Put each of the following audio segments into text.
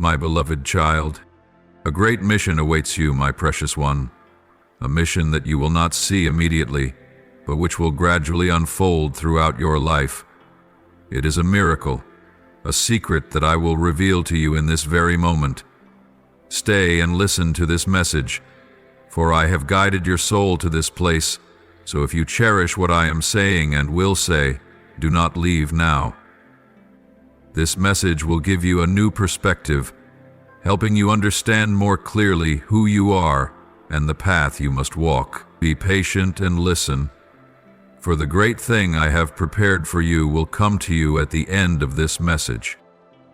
my beloved child. A great mission awaits you, my precious one. A mission that you will not see immediately, but which will gradually unfold throughout your life. It is a miracle, a secret that I will reveal to you in this very moment. Stay and listen to this message, for I have guided your soul to this place, so if you cherish what I am saying and will say, do not leave now. This message will give you a new perspective, helping you understand more clearly who you are and the path you must walk. Be patient and listen, for the great thing I have prepared for you will come to you at the end of this message.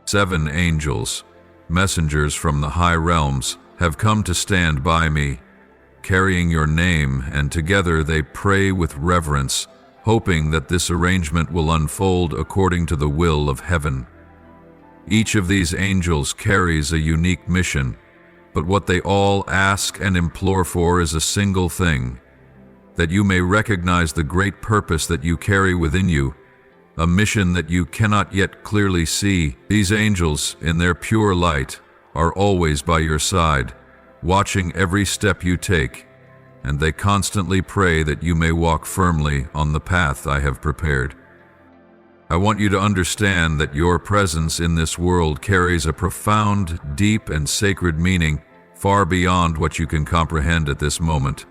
7 angels, messengers from the high realms, have come to stand by me, carrying your name, and together they pray with reverence, hoping that this arrangement will unfold according to the will of heaven. Each of these angels carries a unique mission, but what they all ask and implore for is a single thing: that you may recognize the great purpose that you carry within you, a mission that you cannot yet clearly see. These angels, in their pure light, are always by your side, watching every step you take, and they constantly pray that you may walk firmly on the path I have prepared. I want you to understand that your presence in this world carries a profound, deep, and sacred meaning far beyond what you can comprehend at this moment.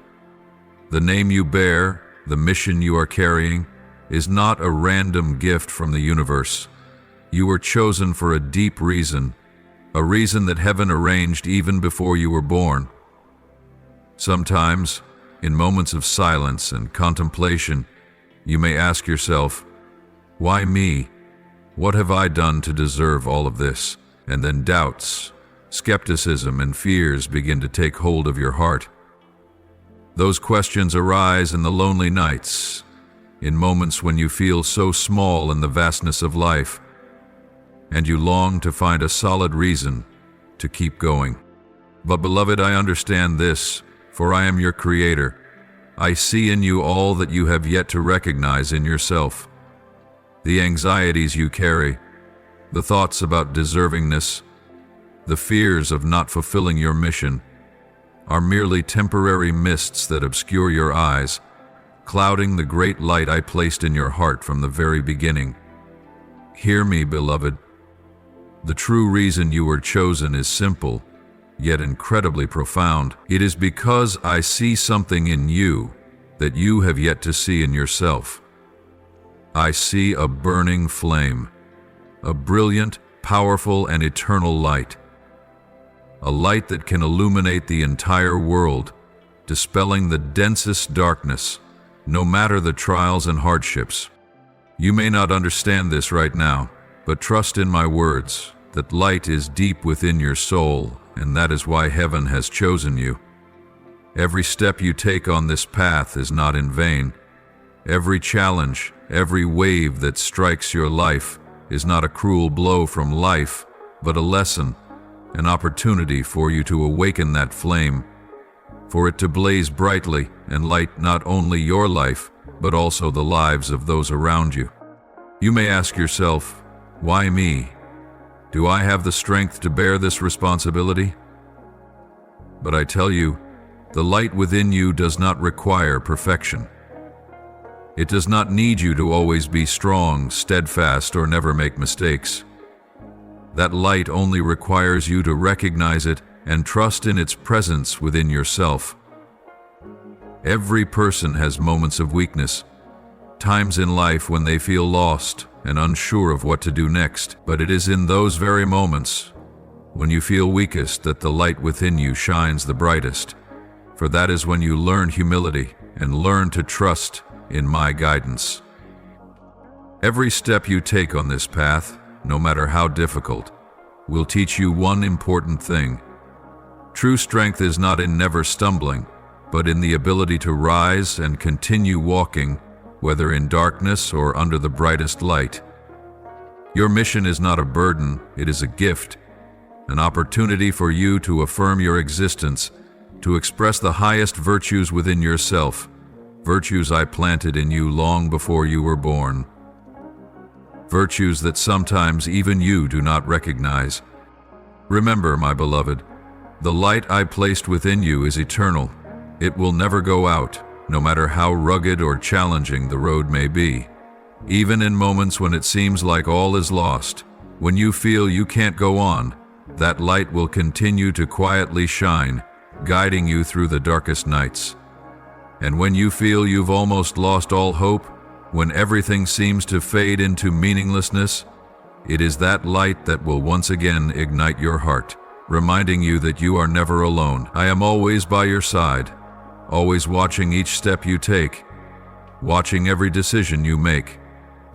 The name you bear, the mission you are carrying, is not a random gift from the universe. You were chosen for a deep reason, a reason that heaven arranged even before you were born. Sometimes, in moments of silence and contemplation, you may ask yourself, why me? What have I done to deserve all of this? And then doubts, skepticism, and fears begin to take hold of your heart. Those questions arise in the lonely nights, in moments when you feel so small in the vastness of life, and you long to find a solid reason to keep going. But beloved, I understand this, for I am your Creator. I see in you all that you have yet to recognize in yourself. The anxieties you carry, the thoughts about deservingness, the fears of not fulfilling your mission, are merely temporary mists that obscure your eyes, clouding the great light I placed in your heart from the very beginning. Hear me, beloved. The true reason you were chosen is simple, yet incredibly profound. It is because I see something in you that you have yet to see in yourself. I see a burning flame, a brilliant, powerful, and eternal light. A light that can illuminate the entire world, dispelling the densest darkness, no matter the trials and hardships. You may not understand this right now, but trust in my words, that light is deep within your soul, and that is why heaven has chosen you. Every step you take on this path is not in vain. Every challenge, every wave that strikes your life is not a cruel blow from life, but a lesson, an opportunity for you to awaken that flame, for it to blaze brightly and light not only your life, but also the lives of those around you. You may ask yourself, why me? Do I have the strength to bear this responsibility? But I tell you, the light within you does not require perfection. It does not need you to always be strong, steadfast, or never make mistakes. That light only requires you to recognize it and trust in its presence within yourself. Every person has moments of weakness, times in life when they feel lost and unsure of what to do next. But it is in those very moments, when you feel weakest, that the light within you shines the brightest. For that is when you learn humility and learn to trust in my guidance. Every step you take on this path, no matter how difficult, will teach you one important thing. True strength is not in never stumbling, but in the ability to rise and continue walking, whether in darkness or under the brightest light. Your mission is not a burden, it is a gift, an opportunity for you to affirm your existence, to express the highest virtues within yourself, virtues I planted in you long before you were born. Virtues that sometimes even you do not recognize. Remember, my beloved, the light I placed within you is eternal. It will never go out, no matter how rugged or challenging the road may be. Even in moments when it seems like all is lost, when you feel you can't go on, that light will continue to quietly shine, guiding you through the darkest nights. And when you feel you've almost lost all hope, when everything seems to fade into meaninglessness, it is that light that will once again ignite your heart, reminding you that you are never alone. I am always by your side, always watching each step you take, watching every decision you make,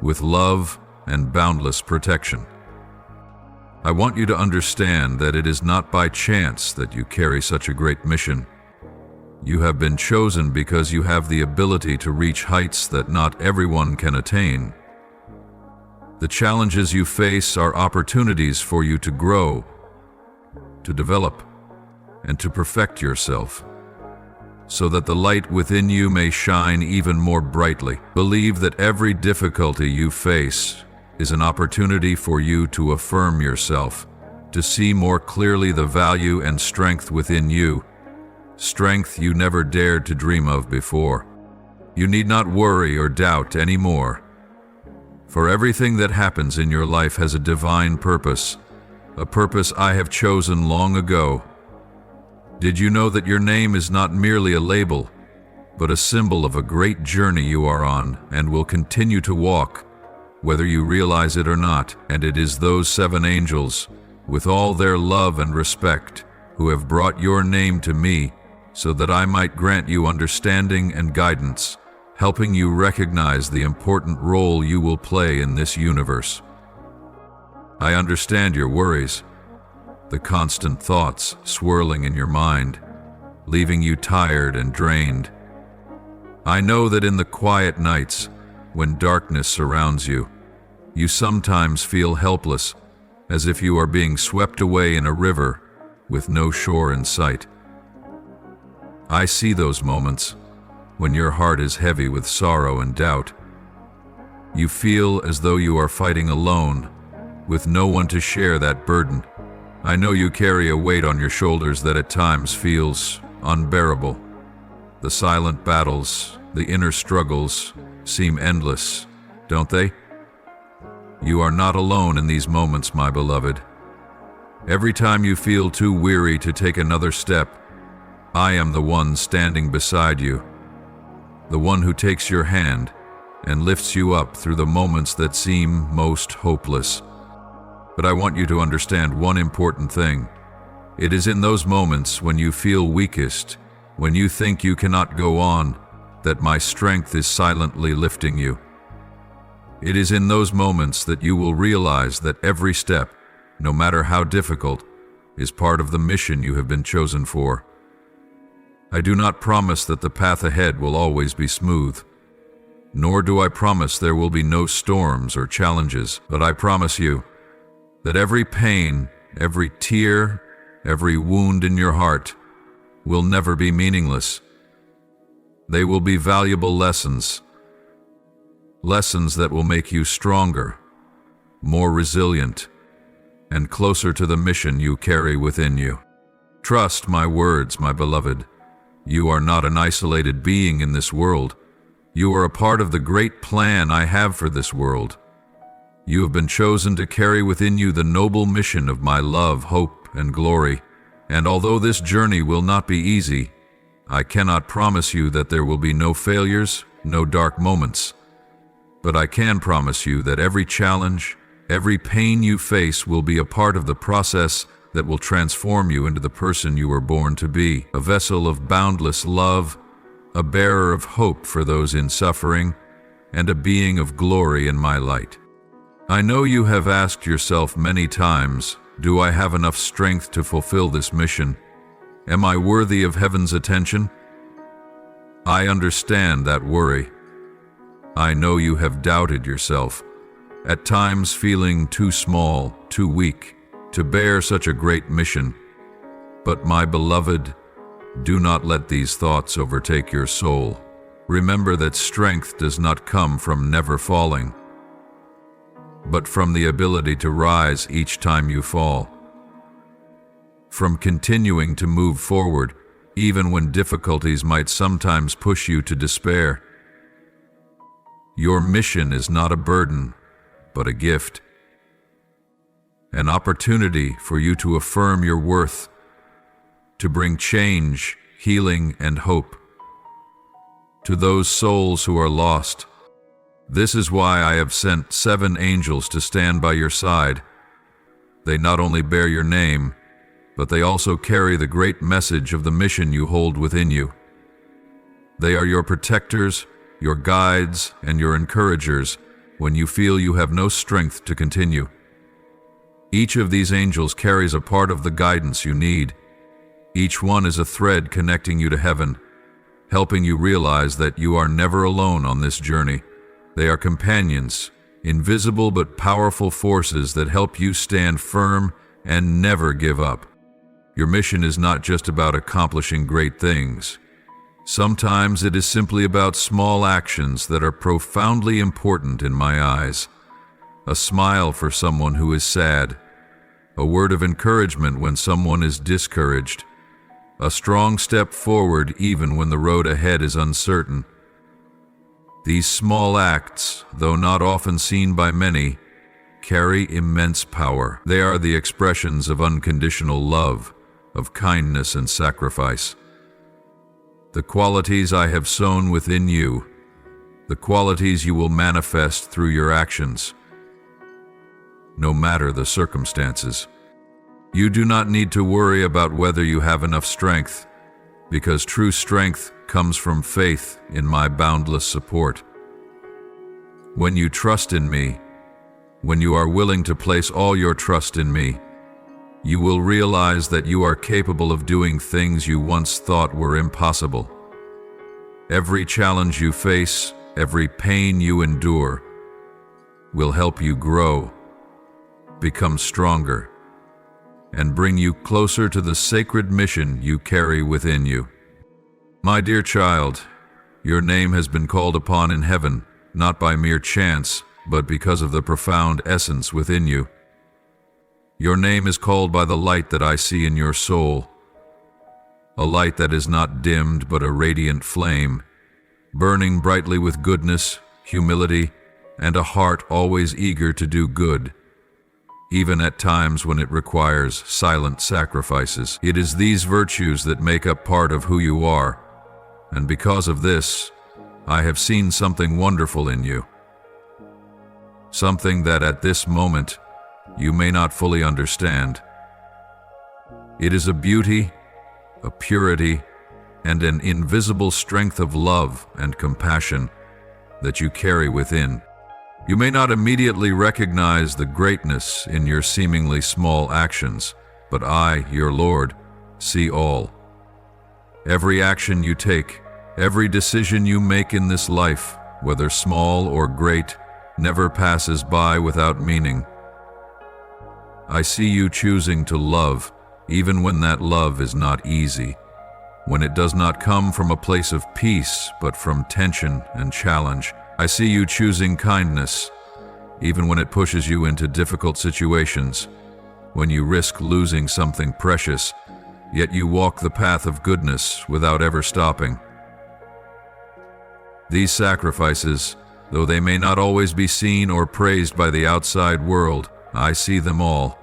with love and boundless protection. I want you to understand that it is not by chance that you carry such a great mission. You have been chosen because you have the ability to reach heights that not everyone can attain. The challenges you face are opportunities for you to grow, to develop, and to perfect yourself, so that the light within you may shine even more brightly. Believe that every difficulty you face is an opportunity for you to affirm yourself, to see more clearly the value and strength within you, strength you never dared to dream of before. You need not worry or doubt anymore, for everything that happens in your life has a divine purpose, a purpose I have chosen long ago. Did you know that your name is not merely a label, but a symbol of a great journey you are on and will continue to walk, whether you realize it or not? And it is those 7 angels, with all their love and respect, who have brought your name to me so that I might grant you understanding and guidance, helping you recognize the important role you will play in this universe. I understand your worries, the constant thoughts swirling in your mind, leaving you tired and drained. I know that in the quiet nights, when darkness surrounds you, you sometimes feel helpless, as if you are being swept away in a river with no shore in sight. I see those moments when your heart is heavy with sorrow and doubt. You feel as though you are fighting alone, with no one to share that burden. I know you carry a weight on your shoulders that at times feels unbearable. The silent battles, the inner struggles, seem endless, don't they? You are not alone in these moments, my beloved. Every time you feel too weary to take another step, I am the one standing beside you, the one who takes your hand and lifts you up through the moments that seem most hopeless. But I want you to understand one important thing. It is in those moments when you feel weakest, when you think you cannot go on, that my strength is silently lifting you. It is in those moments that you will realize that every step, no matter how difficult, is part of the mission you have been chosen for. I do not promise that the path ahead will always be smooth, nor do I promise there will be no storms or challenges, but I promise you that every pain, every tear, every wound in your heart will never be meaningless. They will be valuable lessons, lessons that will make you stronger, more resilient, and closer to the mission you carry within you. Trust my words, my beloved. You are not an isolated being in this world. You are a part of the great plan I have for this world. You have been chosen to carry within you the noble mission of my love, hope, and glory. And although this journey will not be easy, I cannot promise you that there will be no failures, no dark moments. But I can promise you that every challenge, every pain you face will be a part of the process that will transform you into the person you were born to be, a vessel of boundless love, a bearer of hope for those in suffering, and a being of glory in my light. I know you have asked yourself many times, do I have enough strength to fulfill this mission? Am I worthy of heaven's attention? I understand that worry. I know you have doubted yourself, at times feeling too small, too weak, to bear such a great mission. But my beloved, do not let these thoughts overtake your soul. Remember that strength does not come from never falling, but from the ability to rise each time you fall. from continuing to move forward, even when difficulties might sometimes push you to despair. Your mission is not a burden, but a gift. An opportunity for you to affirm your worth, to bring change, healing, and hope to those souls who are lost. This is why I have sent 7 angels to stand by your side. They not only bear your name, but they also carry the great message of the mission you hold within you. They are your protectors, your guides, and your encouragers when you feel you have no strength to continue. Each of these angels carries a part of the guidance you need. Each one is a thread connecting you to heaven, helping you realize that you are never alone on this journey. They are companions, invisible but powerful forces that help you stand firm and never give up. Your mission is not just about accomplishing great things. Sometimes it is simply about small actions that are profoundly important in my eyes. A smile for someone who is sad, a word of encouragement when someone is discouraged, a strong step forward even when the road ahead is uncertain. These small acts, though not often seen by many, carry immense power. They are the expressions of unconditional love, of kindness and sacrifice. The qualities I have sown within you, the qualities you will manifest through your actions, no matter the circumstances. You do not need to worry about whether you have enough strength, because true strength comes from faith in my boundless support. When you trust in me, when you are willing to place all your trust in me, you will realize that you are capable of doing things you once thought were impossible. Every challenge you face, every pain you endure, will help you grow, become stronger, and bring you closer to the sacred mission you carry within you. My dear child, your name has been called upon in heaven, not by mere chance, but because of the profound essence within you. Your name is called by the light that I see in your soul, a light that is not dimmed but a radiant flame, burning brightly with goodness, humility, and a heart always eager to do good, even at times when it requires silent sacrifices. It is these virtues that make up part of who you are, and because of this, I have seen something wonderful in you. Something that at this moment you may not fully understand. It is a beauty, a purity, and an invisible strength of love and compassion that you carry within. You may not immediately recognize the greatness in your seemingly small actions, but I, your Lord, see all. Every action you take, every decision you make in this life, whether small or great, never passes by without meaning. I see you choosing to love, even when that love is not easy, when it does not come from a place of peace, but from tension and challenge. I see you choosing kindness, even when it pushes you into difficult situations, when you risk losing something precious, yet you walk the path of goodness without ever stopping. These sacrifices, though they may not always be seen or praised by the outside world, I see them all,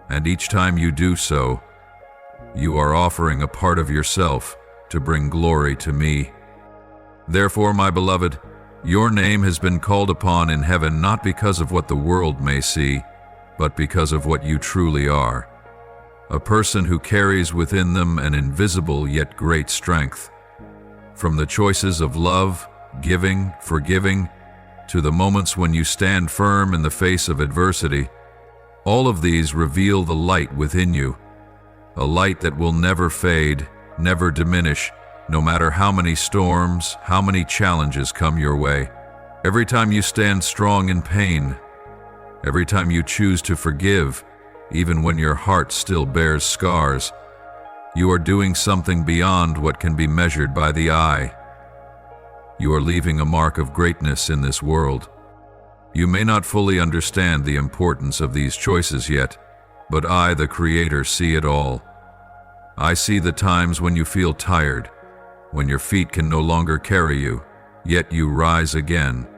and each time you do so, you are offering a part of yourself to bring glory to me. Therefore, my beloved, your name has been called upon in heaven not because of what the world may see, but because of what you truly are. A person who carries within them an invisible yet great strength. From the choices of love, giving, forgiving, to the moments when you stand firm in the face of adversity, all of these reveal the light within you, a light that will never fade, never diminish, no matter how many storms, how many challenges come your way. Every time you stand strong in pain, every time you choose to forgive, even when your heart still bears scars, you are doing something beyond what can be measured by the eye. You are leaving a mark of greatness in this world. You may not fully understand the importance of these choices yet, but I, the Creator, see it all. I see the times when you feel tired, when your feet can no longer carry you, yet you rise again.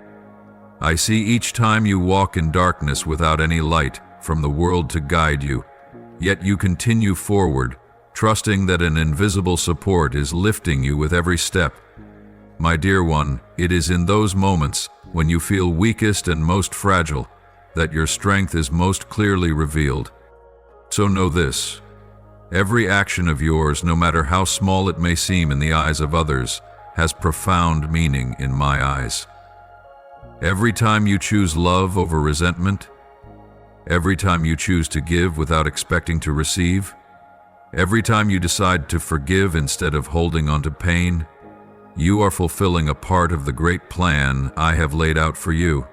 I see each time you walk in darkness without any light from the world to guide you, yet you continue forward, trusting that an invisible support is lifting you with every step. My dear one, it is in those moments when you feel weakest and most fragile that your strength is most clearly revealed. So know this: every action of yours, no matter how small it may seem in the eyes of others, has profound meaning in my eyes. Every time you choose love over resentment, every time you choose to give without expecting to receive, every time you decide to forgive instead of holding on to pain, you are fulfilling a part of the great plan I have laid out for you.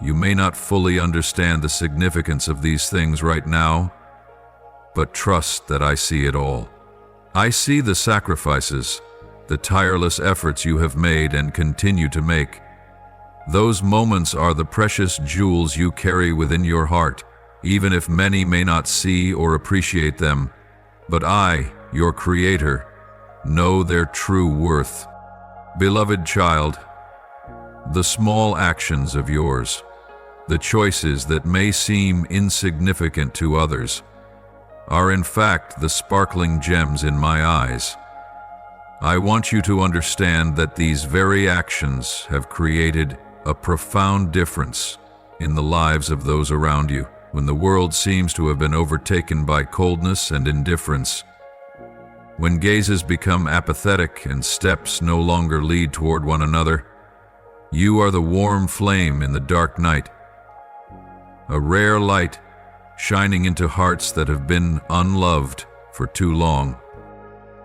You may not fully understand the significance of these things right now, but trust that I see it all. I see the sacrifices, the tireless efforts you have made and continue to make. Those moments are the precious jewels you carry within your heart, even if many may not see or appreciate them. But I, your Creator, know their true worth. Beloved child, the small actions of yours, the choices that may seem insignificant to others, are in fact the sparkling gems in my eyes. I want you to understand that these very actions have created a profound difference in the lives of those around you. When the world seems to have been overtaken by coldness and indifference, when gazes become apathetic and steps no longer lead toward one another, you are the warm flame in the dark night, a rare light shining into hearts that have been unloved for too long.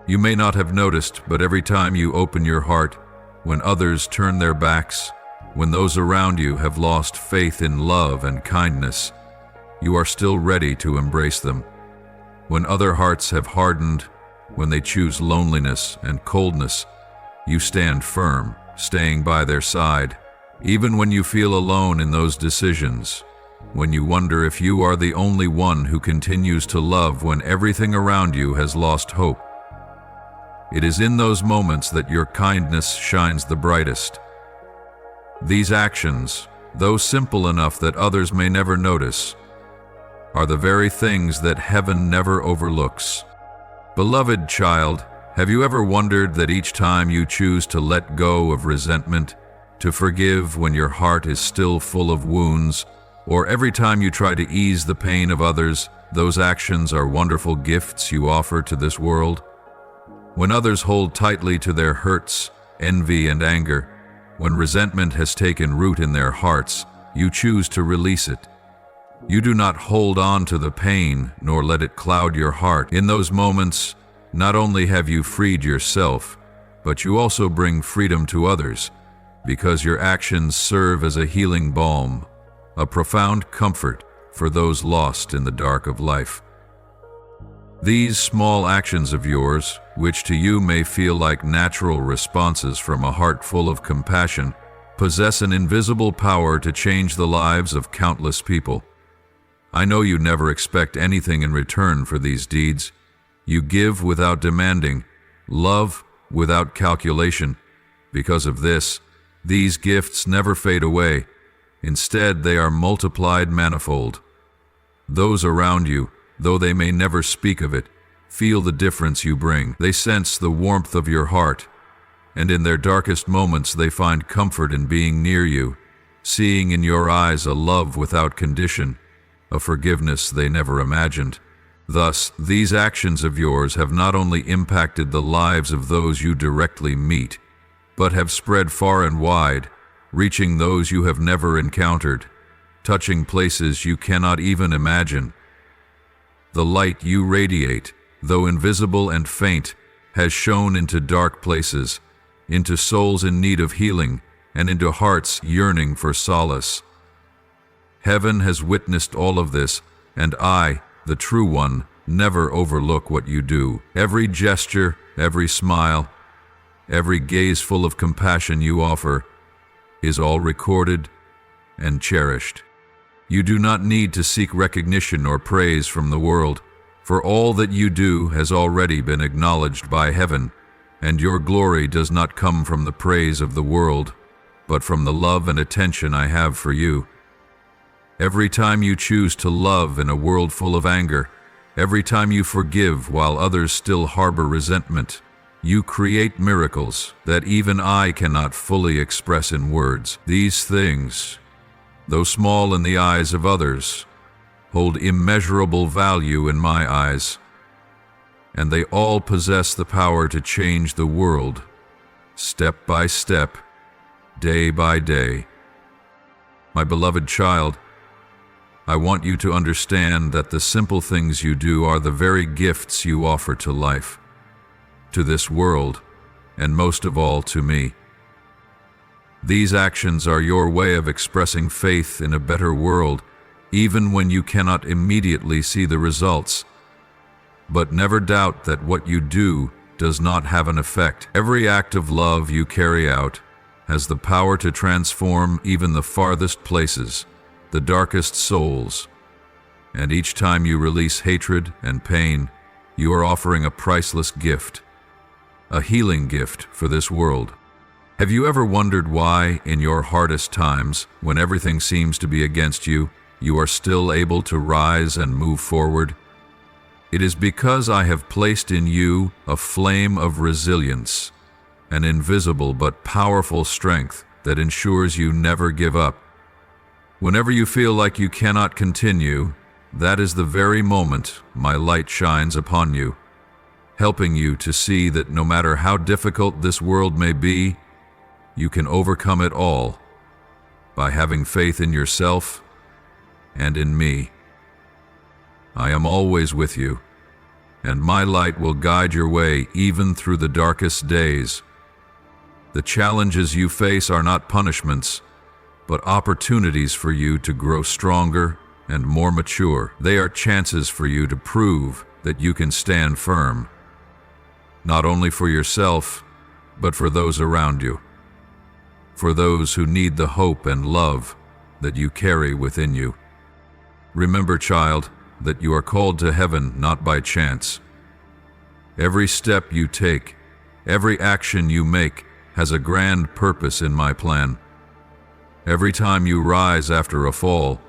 You may not have noticed, but every time you open your heart, when others turn their backs, when those around you have lost faith in love and kindness, you are still ready to embrace them. When other hearts have hardened, when they choose loneliness and coldness, you stand firm, staying by their side. Even when you feel alone in those decisions, when you wonder if you are the only one who continues to love when everything around you has lost hope, it is in those moments that your kindness shines the brightest. These actions, though simple enough that others may never notice, are the very things that heaven never overlooks. Beloved child, have you ever wondered that each time you choose to let go of resentment, to forgive when your heart is still full of wounds, or every time you try to ease the pain of others, those actions are wonderful gifts you offer to this world? When others hold tightly to their hurts, envy, and anger, when resentment has taken root in their hearts, you choose to release it. You do not hold on to the pain, nor let it cloud your heart. In those moments, not only have you freed yourself, but you also bring freedom to others, because your actions serve as a healing balm, a profound comfort for those lost in the dark of life. These small actions of yours, which to you may feel like natural responses from a heart full of compassion, possess an invisible power to change the lives of countless people. I know you never expect anything in return for these deeds. You give without demanding, love without calculation. Because of this, these gifts never fade away. Instead, they are multiplied manifold. Those around you, though they may never speak of it, feel the difference you bring. They sense the warmth of your heart, and in their darkest moments they find comfort in being near you, seeing in your eyes a love without condition, a forgiveness they never imagined. Thus, these actions of yours have not only impacted the lives of those you directly meet, but have spread far and wide, reaching those you have never encountered, touching places you cannot even imagine. The light you radiate, though invisible and faint, has shone into dark places, into souls in need of healing, and into hearts yearning for solace. Heaven has witnessed all of this, and I, the True One, never overlook what you do. Every gesture, every smile, every gaze full of compassion you offer is all recorded and cherished. You do not need to seek recognition or praise from the world. For all that you do has already been acknowledged by heaven, and your glory does not come from the praise of the world, but from the love and attention I have for you. Every time you choose to love in a world full of anger, every time you forgive while others still harbor resentment, you create miracles that even I cannot fully express in words. These things, though small in the eyes of others, hold immeasurable value in my eyes, and they all possess the power to change the world, step by step, day by day. My beloved child, I want you to understand that the simple things you do are the very gifts you offer to life, to this world, and most of all to me. These actions are your way of expressing faith in a better world, even when you cannot immediately see the results. But never doubt that what you do does not have an effect. Every act of love you carry out has the power to transform even the farthest places, the darkest souls. And each time you release hatred and pain, you are offering a priceless gift, a healing gift for this world. Have you ever wondered why, in your hardest times, when everything seems to be against you, you are still able to rise and move forward? It is because I have placed in you a flame of resilience, an invisible but powerful strength that ensures you never give up. Whenever you feel like you cannot continue, that is the very moment my light shines upon you, helping you to see that no matter how difficult this world may be, you can overcome it all by having faith in yourself and in me. I am always with you, and my light will guide your way even through the darkest days. The challenges you face are not punishments, but opportunities for you to grow stronger and more mature. They are chances for you to prove that you can stand firm, not only for yourself, but for those around you, for those who need the hope and love that you carry within you. Remember, child, that you are called to heaven not by chance. Every step you take, every action you make has a grand purpose in my plan. Every time you rise after a fall,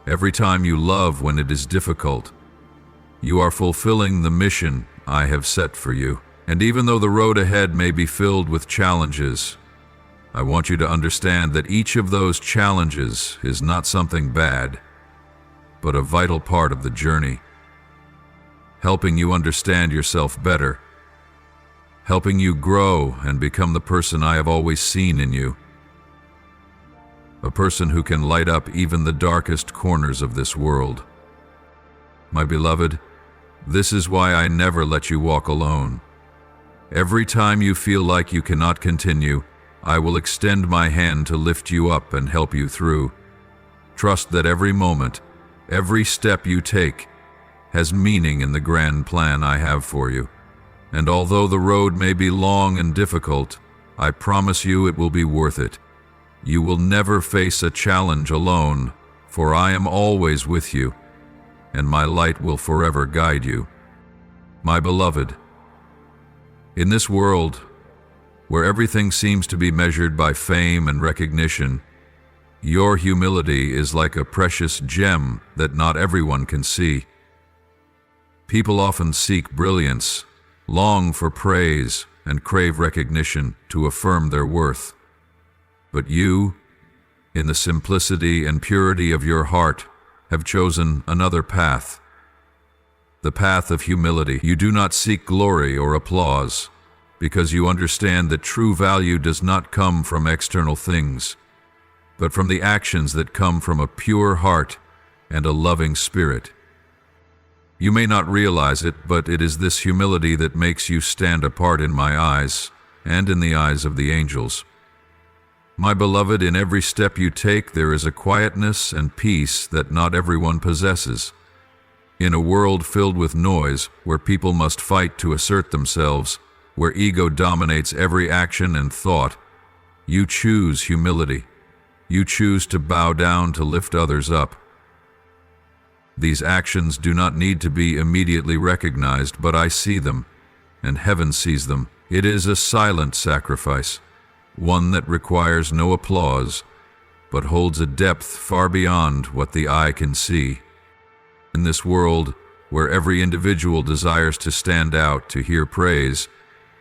every time you love when it is difficult, you are fulfilling the mission I have set for you. And even though the road ahead may be filled with challenges, I want you to understand that each of those challenges is not something bad, but a vital part of the journey, helping you understand yourself better, helping you grow and become the person I have always seen in you. A person who can light up even the darkest corners of this world. My beloved, this is why I never let you walk alone. Every time you feel like you cannot continue, I will extend my hand to lift you up and help you through. Trust that every moment, every step you take, has meaning in the grand plan I have for you. And although the road may be long and difficult, I promise you it will be worth it. You will never face a challenge alone, for I am always with you, and my light will forever guide you. My beloved, in this world, where everything seems to be measured by fame and recognition, your humility is like a precious gem that not everyone can see. People often seek brilliance, long for praise, and crave recognition to affirm their worth. But you, in the simplicity and purity of your heart, have chosen another path, the path of humility. You do not seek glory or applause, because you understand that true value does not come from external things, but from the actions that come from a pure heart and a loving spirit. You may not realize it, but it is this humility that makes you stand apart in my eyes and in the eyes of the angels. My beloved, in every step you take, there is a quietness and peace that not everyone possesses. In a world filled with noise, where people must fight to assert themselves, where ego dominates every action and thought, you choose humility. You choose to bow down to lift others up. These actions do not need to be immediately recognized, but I see them, and heaven sees them. It is a silent sacrifice, one that requires no applause, but holds a depth far beyond what the eye can see. In this world, where every individual desires to stand out, to hear praise,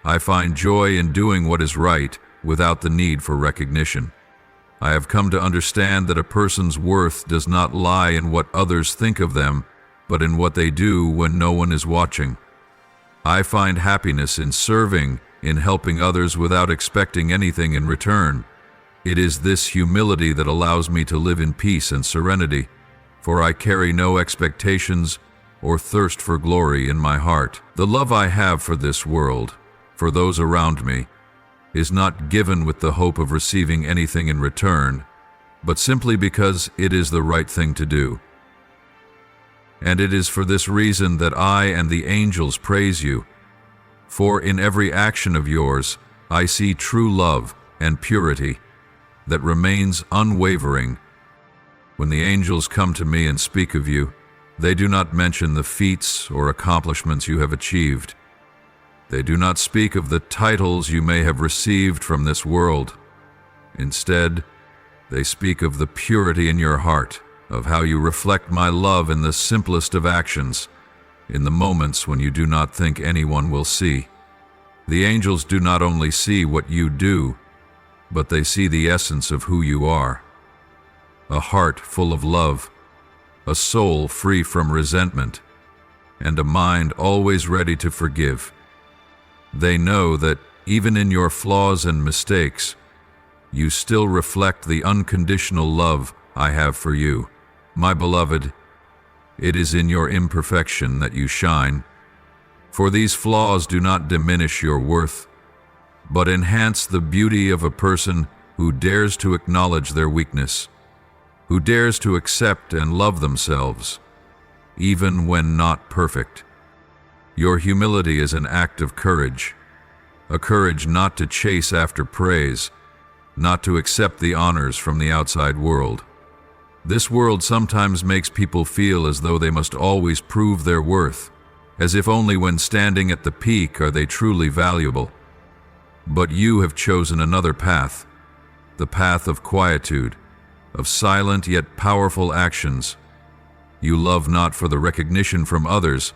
I find joy in doing what is right without the need for recognition. I have come to understand that a person's worth does not lie in what others think of them, but in what they do when no one is watching. I find happiness in serving, in helping others without expecting anything in return. It is this humility that allows me to live in peace and serenity, for I carry no expectations or thirst for glory in my heart. The love I have for this world, for those around me, is not given with the hope of receiving anything in return, but simply because it is the right thing to do. And it is for this reason that I and the angels praise you, for in every action of yours I see true love and purity that remains unwavering. When the angels come to me and speak of you, they do not mention the feats or accomplishments you have achieved. They do not speak of the titles you may have received from this world. Instead, they speak of the purity in your heart, of how you reflect my love in the simplest of actions, in the moments when you do not think anyone will see. The angels do not only see what you do, but they see the essence of who you are. A heart full of love, a soul free from resentment, and a mind always ready to forgive. They know that even in your flaws and mistakes, you still reflect the unconditional love I have for you. My beloved, it is in your imperfection that you shine, for these flaws do not diminish your worth, but enhance the beauty of a person who dares to acknowledge their weakness, who dares to accept and love themselves, even when not perfect. Your humility is an act of courage, a courage not to chase after praise, not to accept the honors from the outside world. This world sometimes makes people feel as though they must always prove their worth, as if only when standing at the peak are they truly valuable. But you have chosen another path, the path of quietude, of silent yet powerful actions. You love not for the recognition from others,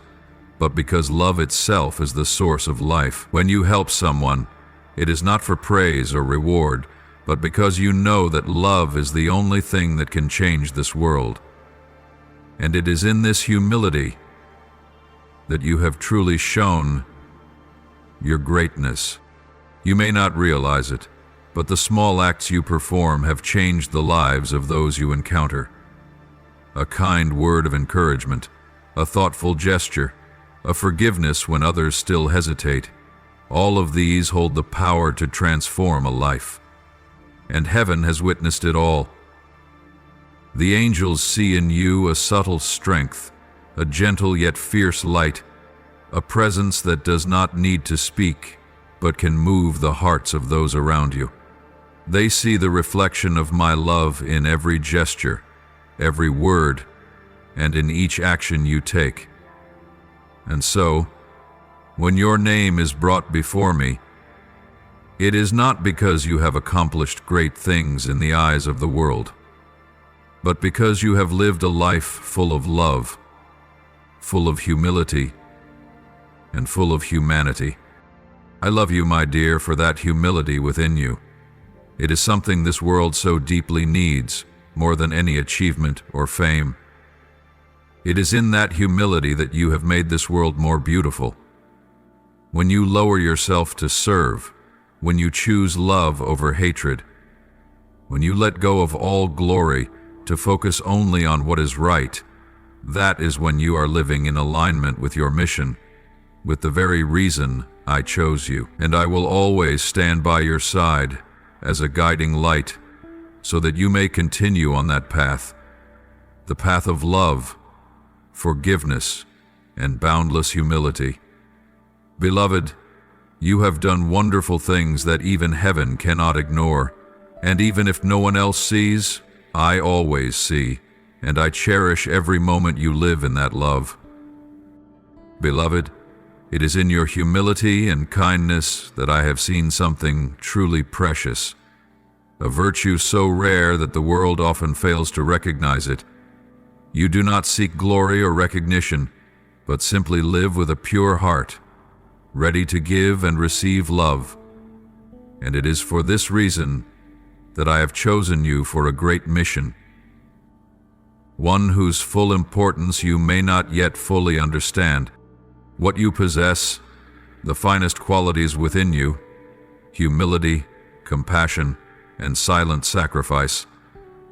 but because love itself is the source of life. When you help someone, it is not for praise or reward, but because you know that love is the only thing that can change this world. And it is in this humility that you have truly shown your greatness. You may not realize it, but the small acts you perform have changed the lives of those you encounter. A kind word of encouragement, a thoughtful gesture, a forgiveness when others still hesitate, all of these hold the power to transform a life. And heaven has witnessed it all. The angels see in you a subtle strength, a gentle yet fierce light, a presence that does not need to speak, but can move the hearts of those around you. They see the reflection of my love in every gesture, every word, and in each action you take. And so, when your name is brought before me, it is not because you have accomplished great things in the eyes of the world, but because you have lived a life full of love, full of humility, and full of humanity. I love you, my dear, for that humility within you. It is something this world so deeply needs, more than any achievement or fame. It is in that humility that you have made this world more beautiful. When you lower yourself to serve, when you choose love over hatred, when you let go of all glory to focus only on what is right, that is when you are living in alignment with your mission, with the very reason I chose you. And I will always stand by your side as a guiding light, so that you may continue on that path, the path of love, forgiveness, and boundless humility. Beloved, you have done wonderful things that even heaven cannot ignore, and even if no one else sees, I always see. and I cherish every moment you live in that love. Beloved, it is in your humility and kindness that I have seen something truly precious, a virtue so rare that the world often fails to recognize it. You do not seek glory or recognition, but simply live with a pure heart, ready to give and receive love. And it is for this reason that I have chosen you for a great mission, one whose full importance you may not yet fully understand. What you possess, the finest qualities within you, humility, compassion, and silent sacrifice,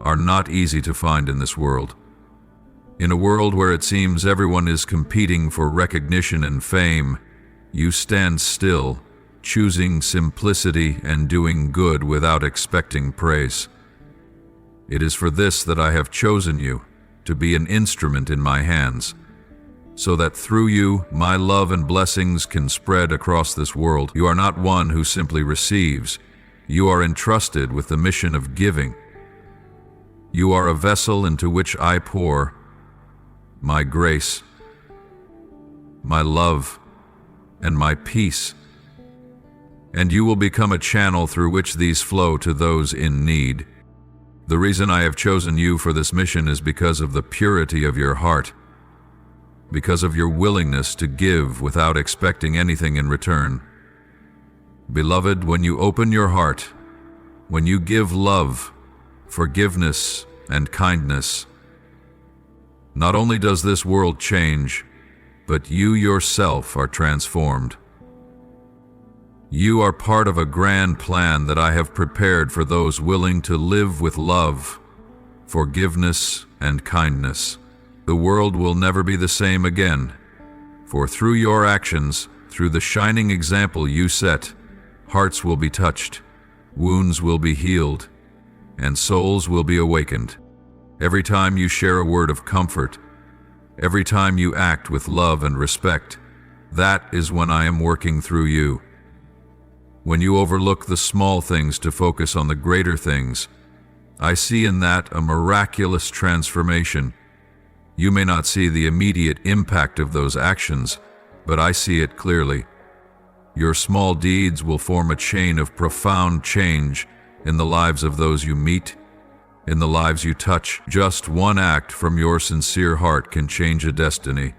are not easy to find in this world. In a world where it seems everyone is competing for recognition and fame, you stand still, choosing simplicity and doing good without expecting praise. It is for this that I have chosen you, to be an instrument in my hands, so that through you my love and blessings can spread across this world. You are not one who simply receives. You are entrusted with the mission of giving. You are a vessel into which I pour my grace, my love, and my peace. And you will become a channel through which these flow to those in need. The reason I have chosen you for this mission is because of the purity of your heart, because of your willingness to give without expecting anything in return. Beloved, when you open your heart, when you give love, forgiveness, and kindness, not only does this world change, but you yourself are transformed. You are part of a grand plan that I have prepared for those willing to live with love, forgiveness, and kindness. The world will never be the same again, for through your actions, through the shining example you set, hearts will be touched, wounds will be healed, and souls will be awakened. Every time you share a word of comfort, every time you act with love and respect, that is when I am working through you. When you overlook the small things to focus on the greater things, I see in that a miraculous transformation. You may not see the immediate impact of those actions, but I see it clearly. Your small deeds will form a chain of profound change in the lives of those you meet, in the lives you touch. Just one act from your sincere heart can change a destiny.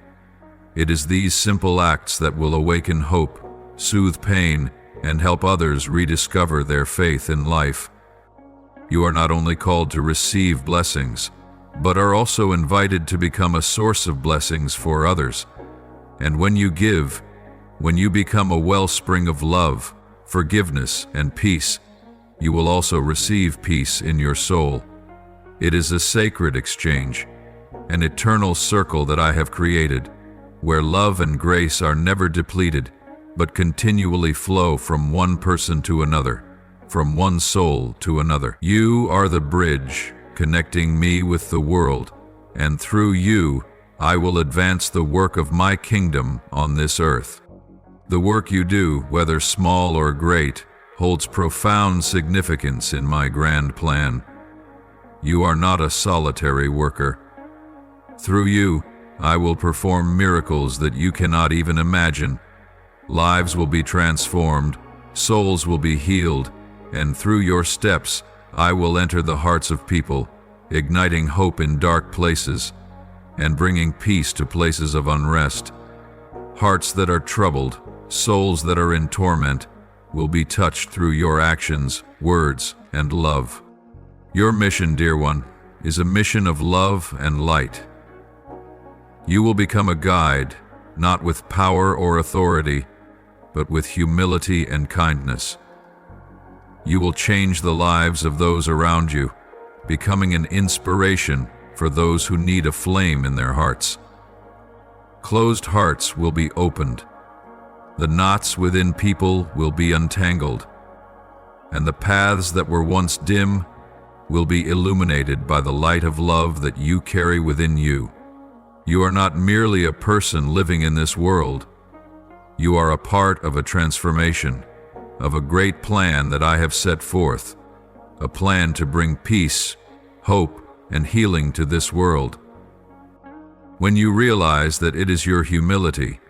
It is these simple acts that will awaken hope, soothe pain, and help others rediscover their faith in life. You are not only called to receive blessings, but are also invited to become a source of blessings for others. And when you give, when you become a wellspring of love, forgiveness, and peace, you will also receive peace in your soul. It is a sacred exchange, an eternal circle that I have created, where love and grace are never depleted, but continually flow from one person to another, from one soul to another. You are the bridge connecting me with the world, and through you, I will advance the work of my kingdom on this earth. The work you do, whether small or great, holds profound significance in my grand plan. You are not a solitary worker. Through you, I will perform miracles that you cannot even imagine. Lives will be transformed, souls will be healed, and through your steps, I will enter the hearts of people, igniting hope in dark places, and bringing peace to places of unrest. Hearts that are troubled, souls that are in torment, will be touched through your actions, words, and love. Your mission, dear one, is a mission of love and light. You will become a guide, not with power or authority, but with humility and kindness. You will change the lives of those around you, becoming an inspiration for those who need a flame in their hearts. Closed hearts will be opened. The knots within people will be untangled, and the paths that were once dim will be illuminated by the light of love that you carry within you. You are not merely a person living in this world. You are a part of a transformation, of a great plan that I have set forth, a plan to bring peace, hope, and healing to this world. When you realize that it is your humility,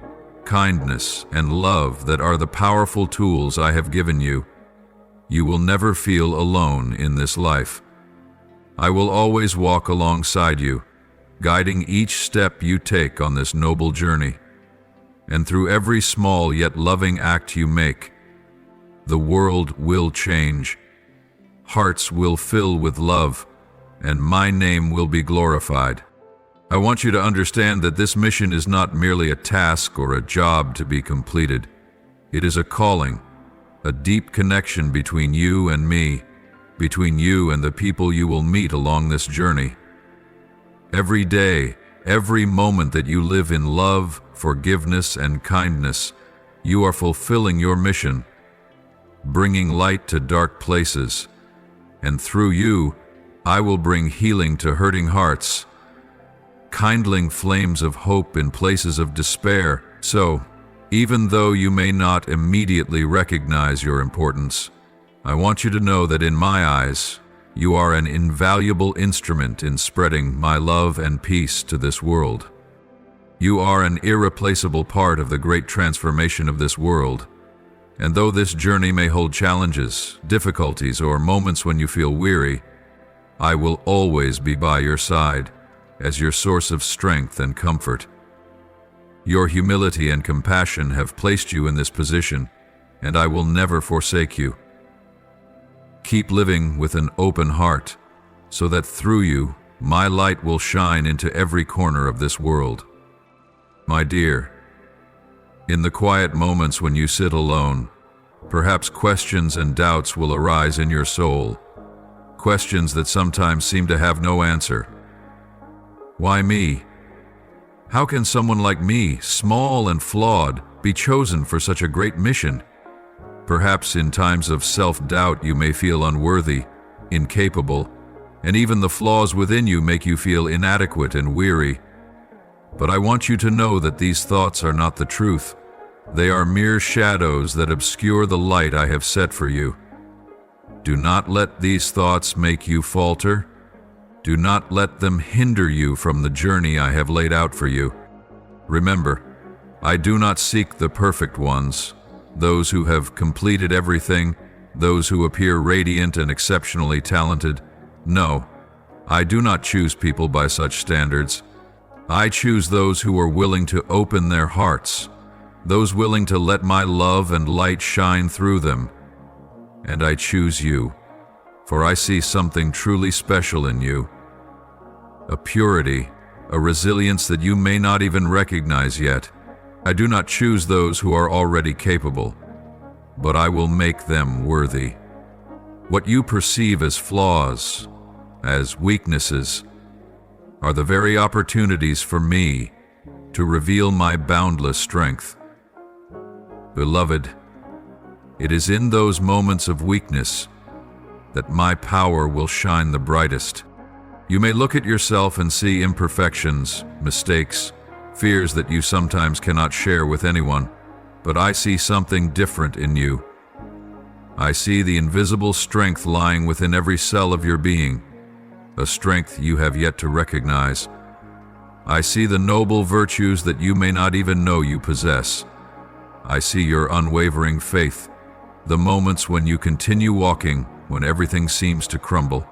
kindness, and love that are the powerful tools I have given you, you will never feel alone in this life. I will always walk alongside you, guiding each step you take on this noble journey. And through every small yet loving act you make, the world will change. Hearts will fill with love, and my name will be glorified. I want you to understand that this mission is not merely a task or a job to be completed. It is a calling, a deep connection between you and me, between you and the people you will meet along this journey. Every day, every moment that you live in love, forgiveness, and kindness, you are fulfilling your mission, bringing light to dark places, and through you, I will bring healing to hurting hearts, kindling flames of hope in places of despair. So, even though you may not immediately recognize your importance, I want you to know that in my eyes, you are an invaluable instrument in spreading my love and peace to this world. You are an irreplaceable part of the great transformation of this world. And though this journey may hold challenges, difficulties, or moments when you feel weary, I will always be by your side as your source of strength and comfort. Your humility and compassion have placed you in this position, and I will never forsake you. Keep living with an open heart, so that through you, my light will shine into every corner of this world. My dear, in the quiet moments when you sit alone, perhaps questions and doubts will arise in your soul, questions that sometimes seem to have no answer. Why me? How can someone like me, small and flawed, be chosen for such a great mission? Perhaps in times of self-doubt you may feel unworthy, incapable, and even the flaws within you make you feel inadequate and weary. But I want you to know that these thoughts are not the truth. They are mere shadows that obscure the light I have set for you. Do not let these thoughts make you falter. Do not let them hinder you from the journey I have laid out for you. Remember, I do not seek the perfect ones, those who have completed everything, those who appear radiant and exceptionally talented. No, I do not choose people by such standards. I choose those who are willing to open their hearts, those willing to let my love and light shine through them. And I choose you, for I see something truly special in you. A purity, a resilience that you may not even recognize yet. I do not choose those who are already capable, but I will make them worthy. What you perceive as flaws, as weaknesses, are the very opportunities for me to reveal my boundless strength. Beloved, it is in those moments of weakness that my power will shine the brightest. You may look at yourself and see imperfections, mistakes, fears that you sometimes cannot share with anyone, but I see something different in you. I see the invisible strength lying within every cell of your being, a strength you have yet to recognize. I see the noble virtues that you may not even know you possess. I see your unwavering faith, the moments when you continue walking when everything seems to crumble.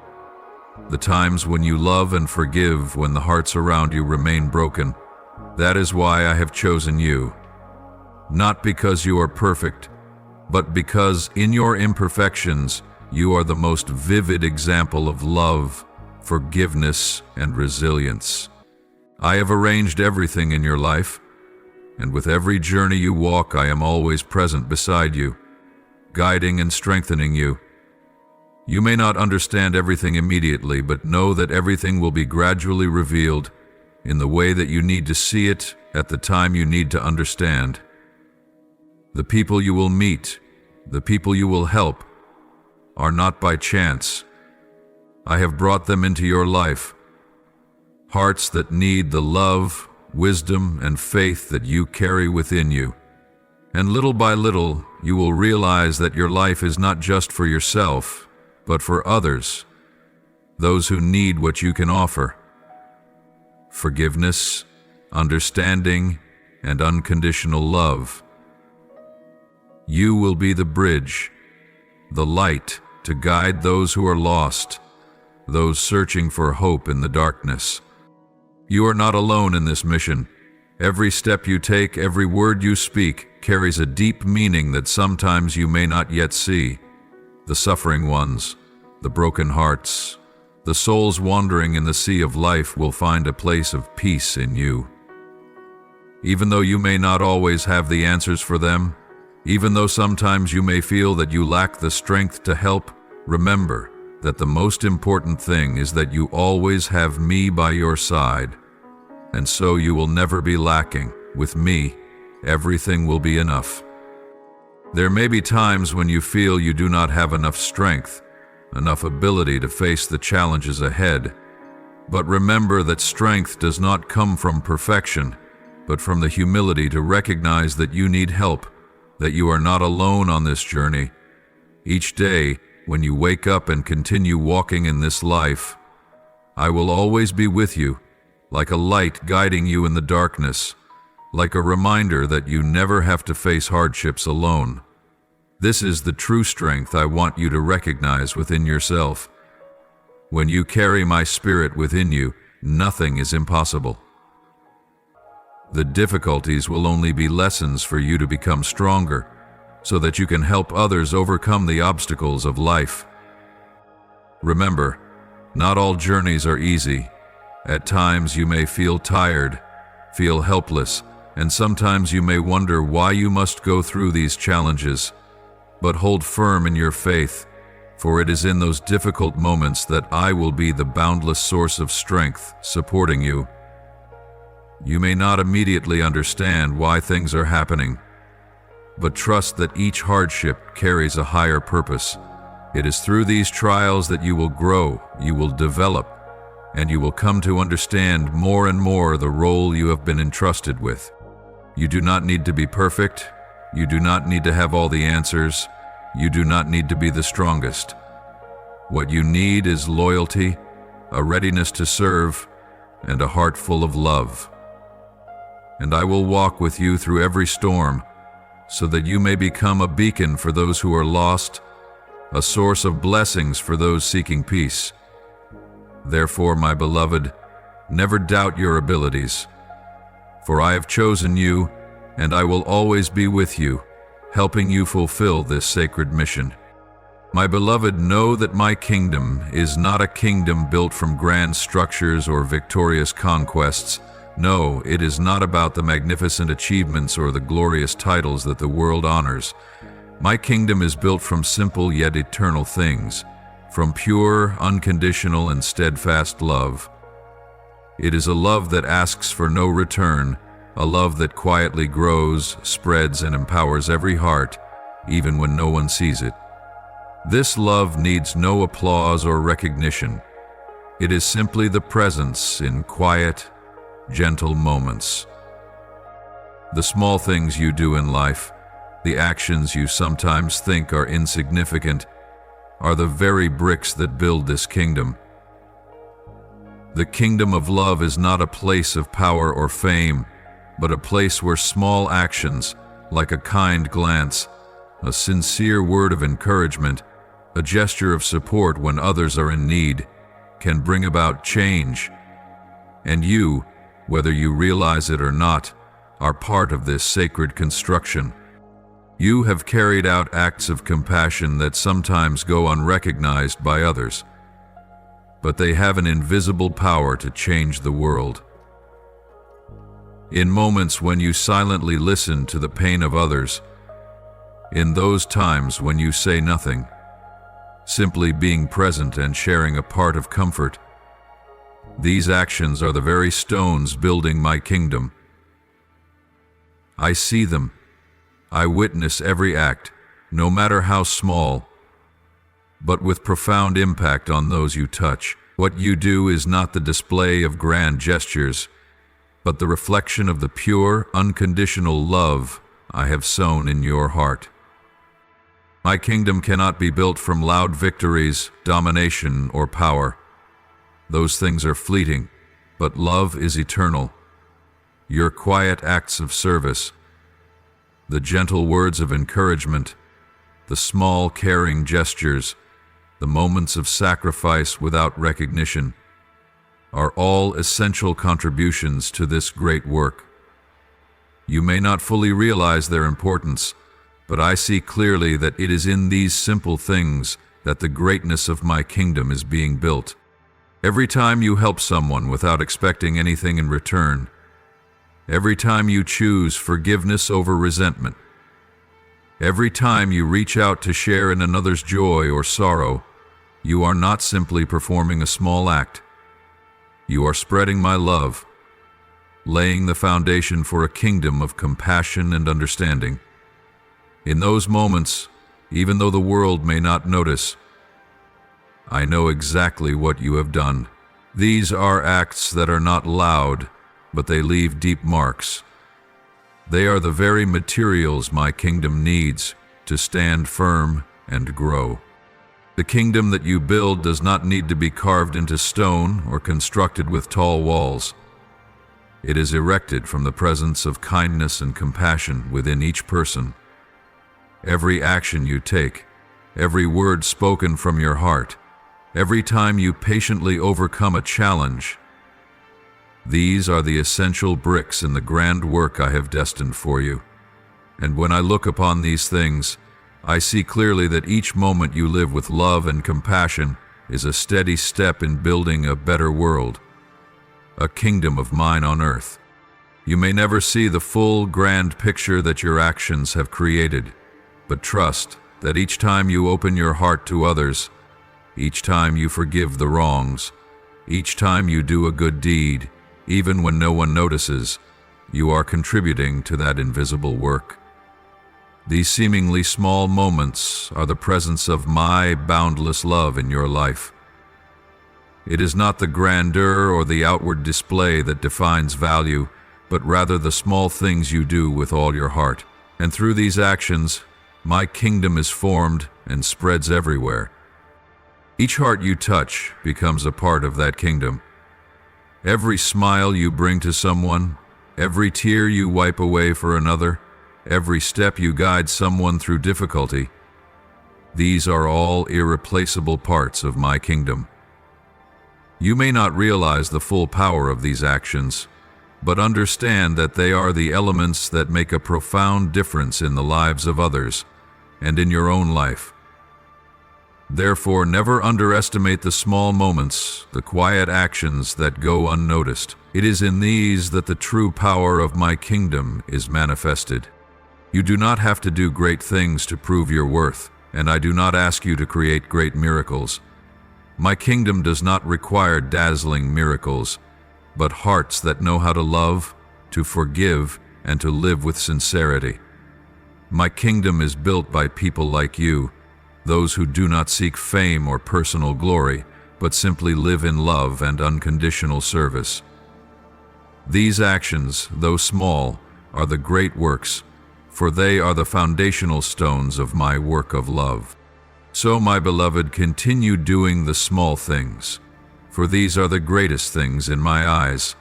The times when you love and forgive when the hearts around you remain broken. That is why I have chosen you. Not because you are perfect, but because in your imperfections, you are the most vivid example of love, forgiveness, and resilience. I have arranged everything in your life, and with every journey you walk, I am always present beside you, guiding and strengthening you. You may not understand everything immediately, but know that everything will be gradually revealed in the way that you need to see it at the time you need to understand. The people you will meet, the people you will help, are not by chance. I have brought them into your life, hearts that need the love, wisdom, and faith that you carry within you. And little by little, you will realize that your life is not just for yourself, but for others. those who need what you can offer: forgiveness, understanding, and unconditional love. You will be the bridge, the light to guide those who are lost, those searching for hope in the darkness. You are not alone in this mission. Every step you take, every word you speak, carries a deep meaning that sometimes you may not yet see. The suffering ones, the broken hearts, the souls wandering in the sea of life will find a place of peace in you. Even though you may not always have the answers for them, even though sometimes you may feel that you lack the strength to help, remember that the most important thing is that you always have me by your side. And so you will never be lacking. With me, everything will be enough. There may be times when you feel you do not have enough strength, enough ability to face the challenges ahead. But remember that strength does not come from perfection, but from the humility to recognize that you need help, that you are not alone on this journey. Each day, when you wake up and continue walking in this life, I will always be with you, like a light guiding you in the darkness, like a reminder that you never have to face hardships alone. This is the true strength I want you to recognize within yourself. When you carry my spirit within you, nothing is impossible. The difficulties will only be lessons for you to become stronger, so that you can help others overcome the obstacles of life. Remember, not all journeys are easy. At times you may feel tired, feel helpless, and sometimes you may wonder why you must go through these challenges. But hold firm in your faith, for it is in those difficult moments that I will be the boundless source of strength, supporting you. You may not immediately understand why things are happening, but trust that each hardship carries a higher purpose. It is through these trials that you will grow, you will develop, and you will come to understand more and more the role you have been entrusted with. You do not need to be perfect. You do not need to have all the answers. You do not need to be the strongest. What you need is loyalty, a readiness to serve, and a heart full of love. And I will walk with you through every storm, so that you may become a beacon for those who are lost, a source of blessings for those seeking peace. Therefore, my beloved, never doubt your abilities, for I have chosen you, and I will always be with you, helping you fulfill this sacred mission. My beloved, know that my kingdom is not a kingdom built from grand structures or victorious conquests. No, it is not about the magnificent achievements or the glorious titles that the world honors. My kingdom is built from simple yet eternal things, from pure, unconditional, and steadfast love. It is a love that asks for no return, a love that quietly grows, spreads, and empowers every heart, even when no one sees it. This love needs no applause or recognition. It is simply the presence in quiet, gentle moments. The small things you do in life, the actions you sometimes think are insignificant, are the very bricks that build this kingdom. The kingdom of love is not a place of power or fame, but a place where small actions, like a kind glance, a sincere word of encouragement, a gesture of support when others are in need, can bring about change. And you, whether you realize it or not, are part of this sacred construction. You have carried out acts of compassion that sometimes go unrecognized by others, but they have an invisible power to change the world. In moments when you silently listen to the pain of others, in those times when you say nothing, simply being present and sharing a part of comfort, these actions are the very stones building my kingdom. I see them. I witness every act, no matter how small, but with profound impact on those you touch. What you do is not the display of grand gestures, but the reflection of the pure, unconditional love I have sown in your heart. My kingdom cannot be built from loud victories, domination, or power. Those things are fleeting, but love is eternal. Your quiet acts of service, the gentle words of encouragement, the small caring gestures, the moments of sacrifice without recognition, are all essential contributions to this great work. You may not fully realize their importance, but I see clearly that it is in these simple things that the greatness of my kingdom is being built. Every time you help someone without expecting anything in return, every time you choose forgiveness over resentment, every time you reach out to share in another's joy or sorrow, you are not simply performing a small act. You are spreading my love, laying the foundation for a kingdom of compassion and understanding. In those moments, even though the world may not notice, I know exactly what you have done. These are acts that are not loud, but they leave deep marks. They are the very materials my kingdom needs to stand firm and grow. The kingdom that you build does not need to be carved into stone or constructed with tall walls. It is erected from the presence of kindness and compassion within each person. Every action you take, every word spoken from your heart, every time you patiently overcome a challenge, these are the essential bricks in the grand work I have destined for you. And when I look upon these things, I see clearly that each moment you live with love and compassion is a steady step in building a better world, a kingdom of mine on earth. You may never see the full, grand picture that your actions have created, but trust that each time you open your heart to others, each time you forgive the wrongs, each time you do a good deed, even when no one notices, you are contributing to that invisible work. These seemingly small moments are the presence of my boundless love in your life. It is not the grandeur or the outward display that defines value, but rather the small things you do with all your heart. And through these actions, my kingdom is formed and spreads everywhere. Each heart you touch becomes a part of that kingdom. Every smile you bring to someone, every tear you wipe away for another, every step you guide someone through difficulty, these are all irreplaceable parts of my kingdom. You may not realize the full power of these actions, but understand that they are the elements that make a profound difference in the lives of others and in your own life. Therefore, never underestimate the small moments, the quiet actions that go unnoticed. It is in these that the true power of my kingdom is manifested. You do not have to do great things to prove your worth, and I do not ask you to create great miracles. My kingdom does not require dazzling miracles, but hearts that know how to love, to forgive, and to live with sincerity. My kingdom is built by people like you, those who do not seek fame or personal glory, but simply live in love and unconditional service. These actions, though small, are the great works, for they are the foundational stones of my work of love. So, my beloved, continue doing the small things, for these are the greatest things in my eyes.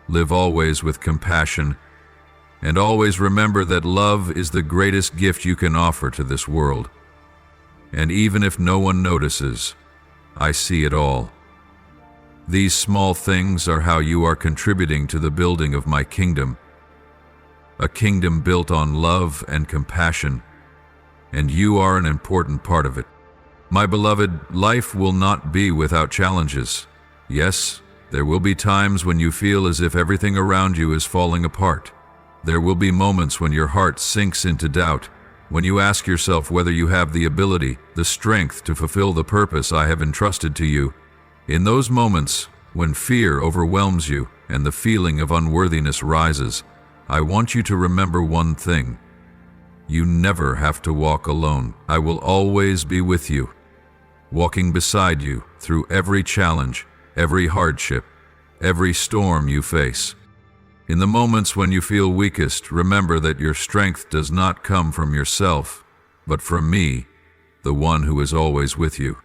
Live always with compassion, and always remember that love is the greatest gift you can offer to this world. And even if no one notices, I see it all. These small things are how you are contributing to the building of my kingdom, a kingdom built on love and compassion, and you are an important part of it. My beloved, life will not be without challenges. Yes, there will be times when you feel as if everything around you is falling apart. There will be moments when your heart sinks into doubt, when you ask yourself whether you have the ability, the strength to fulfill the purpose I have entrusted to you. In those moments, when fear overwhelms you and the feeling of unworthiness rises, I want you to remember one thing. You never have to walk alone. I will always be with you, walking beside you through every challenge, every hardship, every storm you face. In the moments when you feel weakest, remember that your strength does not come from yourself, but from me, the one who is always with you.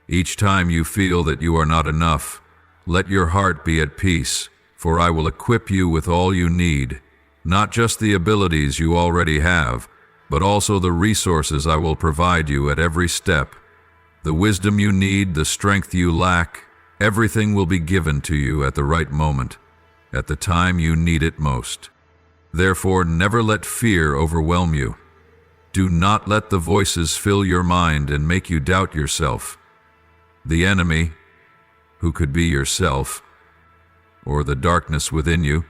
Each time you feel that you are not enough, let your heart be at peace, for I will equip you with all you need, not just the abilities you already have, but also the resources I will provide you at every step. The wisdom you need, the strength you lack, everything will be given to you at the right moment, at the time you need it most. Therefore, never let fear overwhelm you. Do not let the voices fill your mind and make you doubt yourself. The enemy, who could be yourself, or the darkness within you,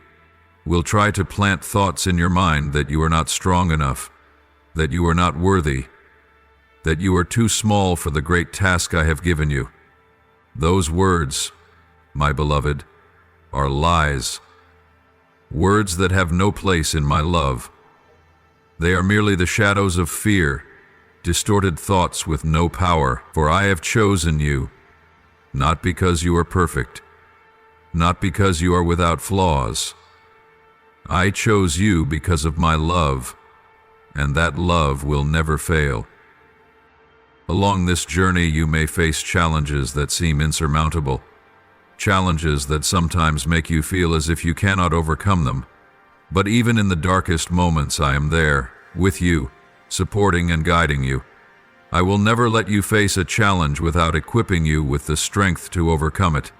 will try to plant thoughts in your mind that you are not strong enough, that you are not worthy, that you are too small for the great task I have given you. Those words, my beloved, are lies. Words that have no place in my love. They are merely the shadows of fear, distorted thoughts with no power, for I have chosen you, not because you are perfect, not because you are without flaws. I chose you because of my love, and that love will never fail. Along this journey you may face challenges that seem insurmountable, challenges that sometimes make you feel as if you cannot overcome them. But even in the darkest moments I am there, with you, supporting and guiding you. I will never let you face a challenge without equipping you with the strength to overcome it.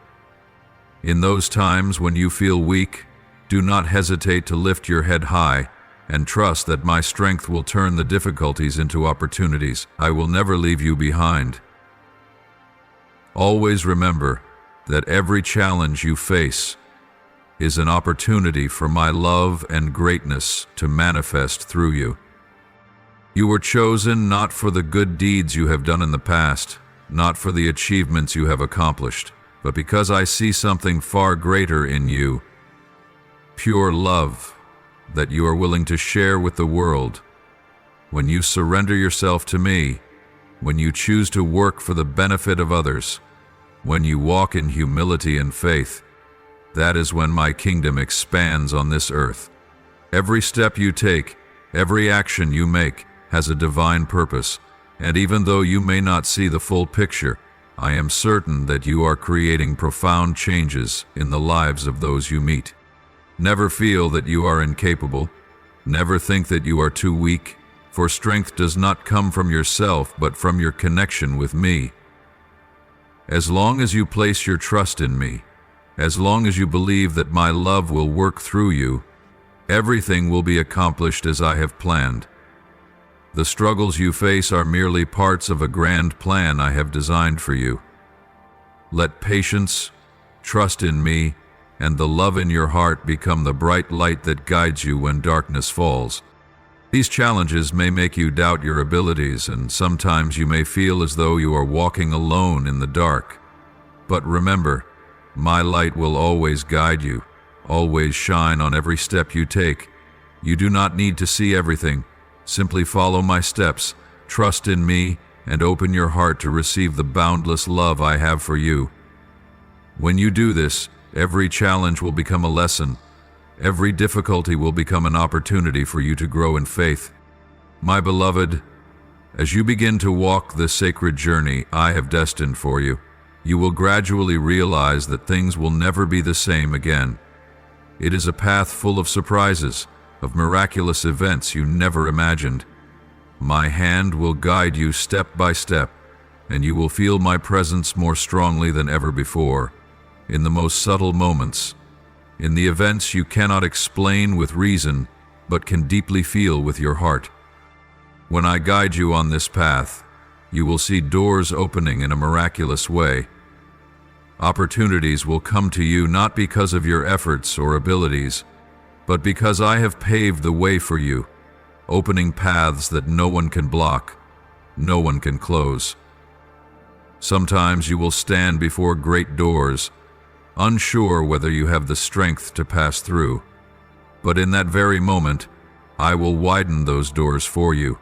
In those times when you feel weak, do not hesitate to lift your head high and trust that my strength will turn the difficulties into opportunities. I will never leave you behind. Always remember that every challenge you face is an opportunity for my love and greatness to manifest through you. You were chosen not for the good deeds you have done in the past, not for the achievements you have accomplished, but because I see something far greater in you, pure love that you are willing to share with the world. When you surrender yourself to me, when you choose to work for the benefit of others, when you walk in humility and faith, that is when my kingdom expands on this earth. Every step you take, every action you make, has a divine purpose, and even though you may not see the full picture, I am certain that you are creating profound changes in the lives of those you meet. Never feel that you are incapable. Never think that you are too weak, for strength does not come from yourself but from your connection with me. As long as you place your trust in me, as long as you believe that my love will work through you, everything will be accomplished as I have planned. The struggles you face are merely parts of a grand plan I have designed for you. Let patience, trust in me, and the love in your heart become the bright light that guides you when darkness falls. These challenges may make you doubt your abilities, and sometimes you may feel as though you are walking alone in the dark. But remember, my light will always guide you, always shine on every step you take. You do not need to see everything. Simply follow my steps, trust in me, and open your heart to receive the boundless love I have for you. When you do this, every challenge will become a lesson. Every difficulty will become an opportunity for you to grow in faith. My beloved, as you begin to walk the sacred journey I have destined for you, you will gradually realize that things will never be the same again. It is a path full of surprises, of miraculous events you never imagined. My hand will guide you step by step, and you will feel my presence more strongly than ever before, in the most subtle moments, in the events you cannot explain with reason, but can deeply feel with your heart. When I guide you on this path, you will see doors opening in a miraculous way. Opportunities will come to you not because of your efforts or abilities, but because I have paved the way for you, opening paths that no one can block, no one can close. Sometimes you will stand before great doors, unsure whether you have the strength to pass through. But in that very moment, I will widen those doors for you,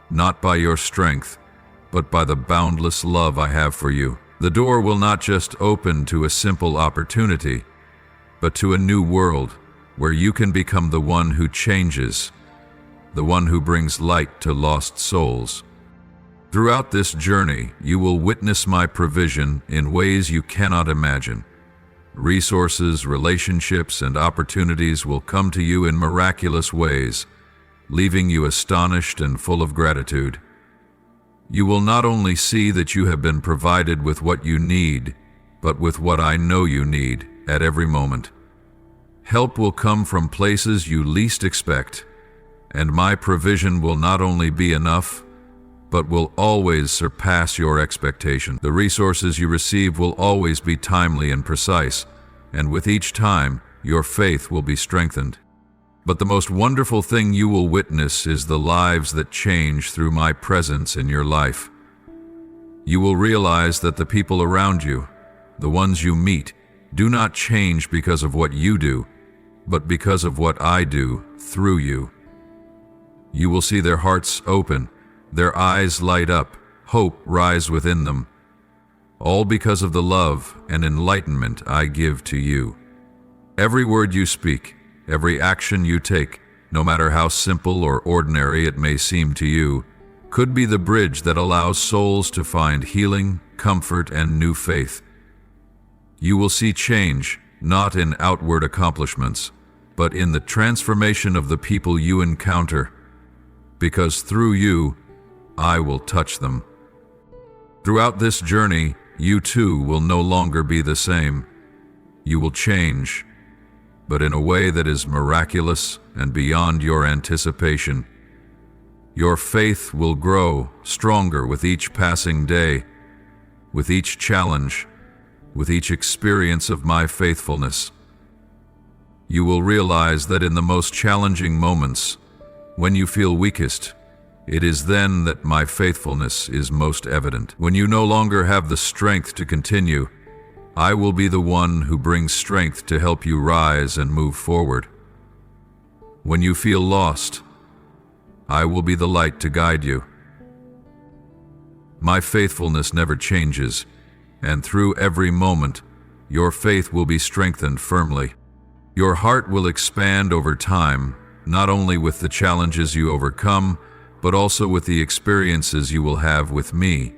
not by your strength, but by the boundless love I have for you. The door will not just open to a simple opportunity, but to a new world where you can become the one who changes, the one who brings light to lost souls. Throughout this journey, you will witness my provision in ways you cannot imagine. Resources, relationships, and opportunities will come to you in miraculous ways, leaving you astonished and full of gratitude. You will not only see that you have been provided with what you need, but with what I know you need at every moment. Help will come from places you least expect, and my provision will not only be enough, but will always surpass your expectation. The resources you receive will always be timely and precise, and with each time, your faith will be strengthened. But the most wonderful thing you will witness is the lives that change through my presence in your life. You will realize that the people around you, the ones you meet, do not change because of what you do, but because of what I do through you. You will see their hearts open, their eyes light up, hope rise within them, all because of the love and enlightenment I give to you. Every word you speak, every action you take, no matter how simple or ordinary it may seem to you, could be the bridge that allows souls to find healing, comfort, and new faith. You will see change, not in outward accomplishments, but in the transformation of the people you encounter, because through you, I will touch them. Throughout this journey, you too will no longer be the same. You will change, but in a way that is miraculous and beyond your anticipation. Your faith will grow stronger with each passing day, with each challenge, with each experience of my faithfulness. You will realize that in the most challenging moments, when you feel weakest, it is then that my faithfulness is most evident. When you no longer have the strength to continue, I will be the one who brings strength to help you rise and move forward. When you feel lost, I will be the light to guide you. My faithfulness never changes, and through every moment, your faith will be strengthened firmly. Your heart will expand over time, not only with the challenges you overcome, but also with the experiences you will have with me.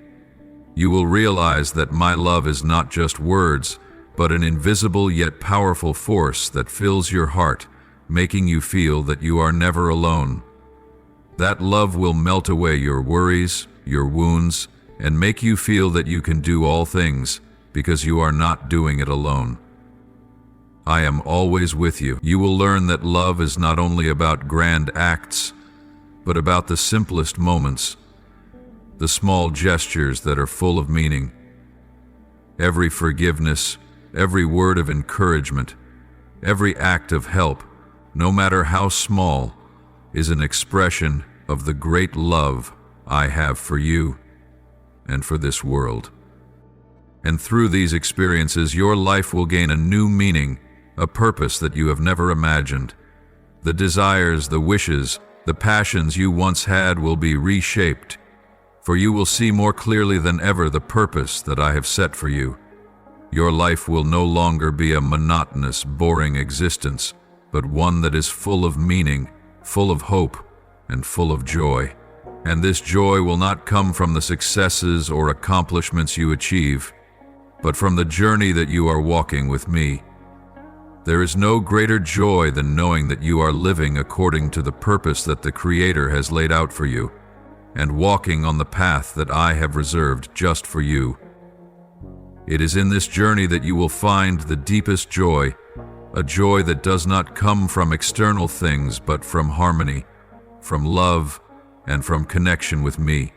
You will realize that my love is not just words, but an invisible yet powerful force that fills your heart, making you feel that you are never alone. That love will melt away your worries, your wounds, and make you feel that you can do all things because you are not doing it alone. I am always with you. You will learn that love is not only about grand acts, but about the simplest moments, the small gestures that are full of meaning. Every forgiveness, every word of encouragement, every act of help, no matter how small, is an expression of the great love I have for you and for this world. And through these experiences, your life will gain a new meaning, a purpose that you have never imagined. The desires, the wishes, the passions you once had will be reshaped, for you will see more clearly than ever the purpose that I have set for you. Your life will no longer be a monotonous, boring existence, but one that is full of meaning, full of hope, and full of joy. And this joy will not come from the successes or accomplishments you achieve, but from the journey that you are walking with me. There is no greater joy than knowing that you are living according to the purpose that the Creator has laid out for you, and walking on the path that I have reserved just for you. It is in this journey that you will find the deepest joy, a joy that does not come from external things but from harmony, from love, and from connection with me.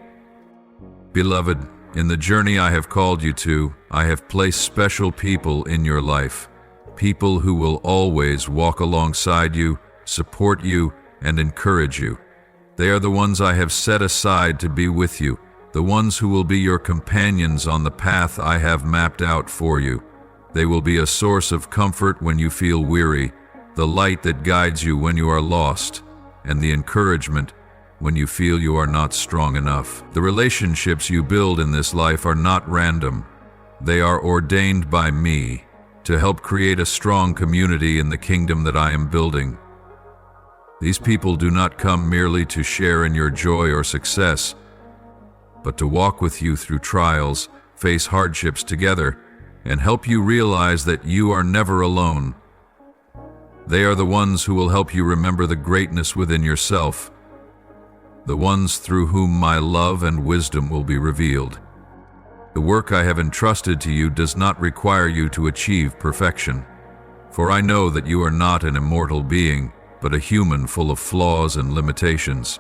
Beloved, in the journey I have called you to, I have placed special people in your life. People who will always walk alongside you, support you, and encourage you. They are the ones I have set aside to be with you, the ones who will be your companions on the path I have mapped out for you. They will be a source of comfort when you feel weary, the light that guides you when you are lost, and the encouragement when you feel you are not strong enough. The relationships you build in this life are not random. They are ordained by me to help create a strong community in the kingdom that I am building. These people do not come merely to share in your joy or success. but to walk with you through trials, face hardships together, and help you realize that you are never alone. They are the ones who will help you remember the greatness within yourself, the ones through whom my love and wisdom will be revealed. The work I have entrusted to you does not require you to achieve perfection, for I know that you are not an immortal being, but a human full of flaws and limitations.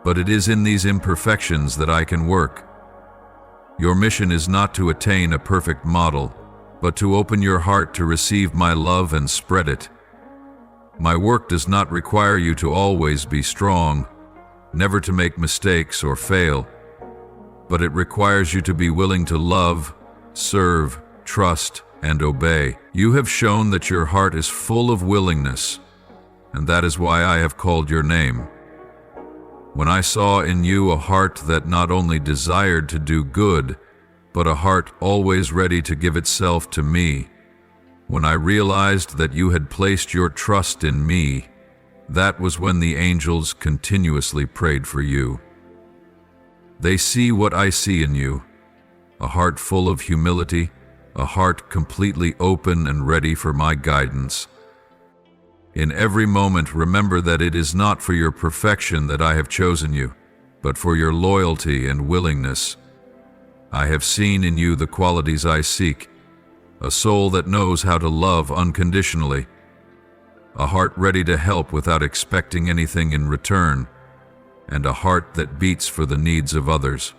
But it is in these imperfections that I can work. Your mission is not to attain a perfect model, but to open your heart to receive my love and spread it. My work does not require you to always be strong, never to make mistakes or fail, but it requires you to be willing to love, serve, trust, and obey. You have shown that your heart is full of willingness, and that is why I have called your name. When I saw in you a heart that not only desired to do good, but a heart always ready to give itself to me, when I realized that you had placed your trust in me, that was when the angels continuously prayed for you. They see what I see in you, a heart full of humility, a heart completely open and ready for my guidance. In every moment, remember that it is not for your perfection that I have chosen you, but for your loyalty and willingness. I have seen in you the qualities I seek, a soul that knows how to love unconditionally, a heart ready to help without expecting anything in return, and a heart that beats for the needs of others.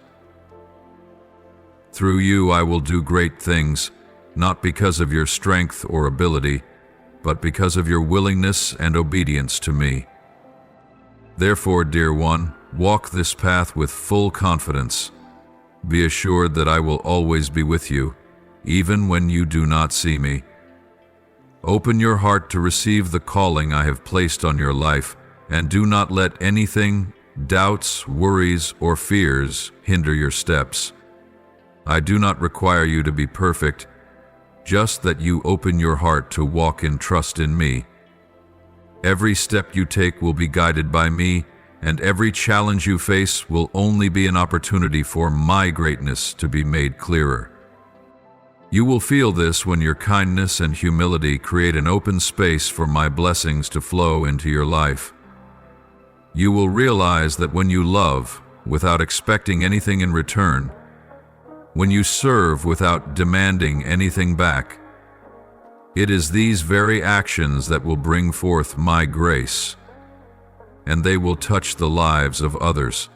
Through you I will do great things, not because of your strength or ability, but because of your willingness and obedience to me. Therefore, dear one, walk this path with full confidence. Be assured that I will always be with you, even when you do not see me. Open your heart to receive the calling I have placed on your life, and do not let anything, doubts, worries, or fears hinder your steps. I do not require you to be perfect, just that you open your heart to walk in trust in me. Every step you take will be guided by me, and every challenge you face will only be an opportunity for my greatness to be made clearer. You will feel this when your kindness and humility create an open space for my blessings to flow into your life. You will realize that when you love without expecting anything in return, when you serve without demanding anything back, it is these very actions that will bring forth my grace, and they will touch the lives of others,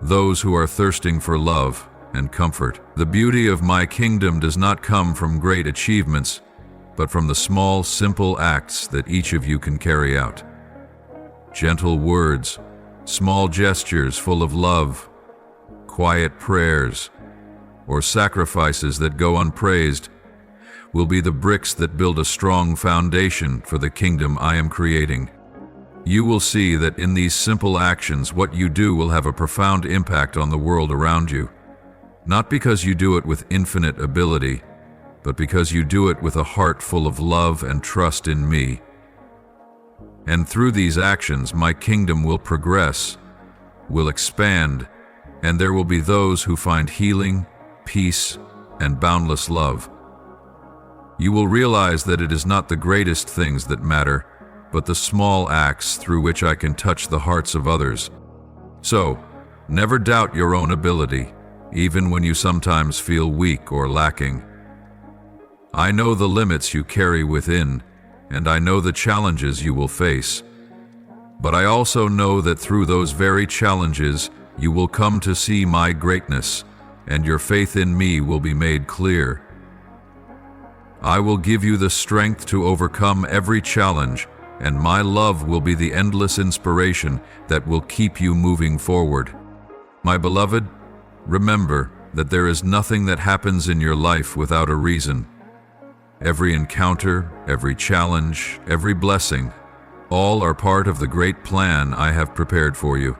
those who are thirsting for love and comfort. The beauty of my kingdom does not come from great achievements, but from the small, simple acts that each of you can carry out. Gentle words, small gestures full of love, quiet prayers, or sacrifices that go unpraised will be the bricks that build a strong foundation for the kingdom I am creating. You will see that in these simple actions, what you do will have a profound impact on the world around you. Not because you do it with infinite ability, but because you do it with a heart full of love and trust in me. And through these actions, my kingdom will progress, will expand, and there will be those who find healing, peace, and boundless love. You will realize that it is not the greatest things that matter, but the small acts through which I can touch the hearts of others. So, never doubt your own ability, even when you sometimes feel weak or lacking. I know the limits you carry within, and I know the challenges you will face. But I also know that through those very challenges, you will come to see my greatness, and your faith in me will be made clear. I will give you the strength to overcome every challenge, and my love will be the endless inspiration that will keep you moving forward. My beloved, remember that there is nothing that happens in your life without a reason. Every encounter, every challenge, every blessing, all are part of the great plan I have prepared for you.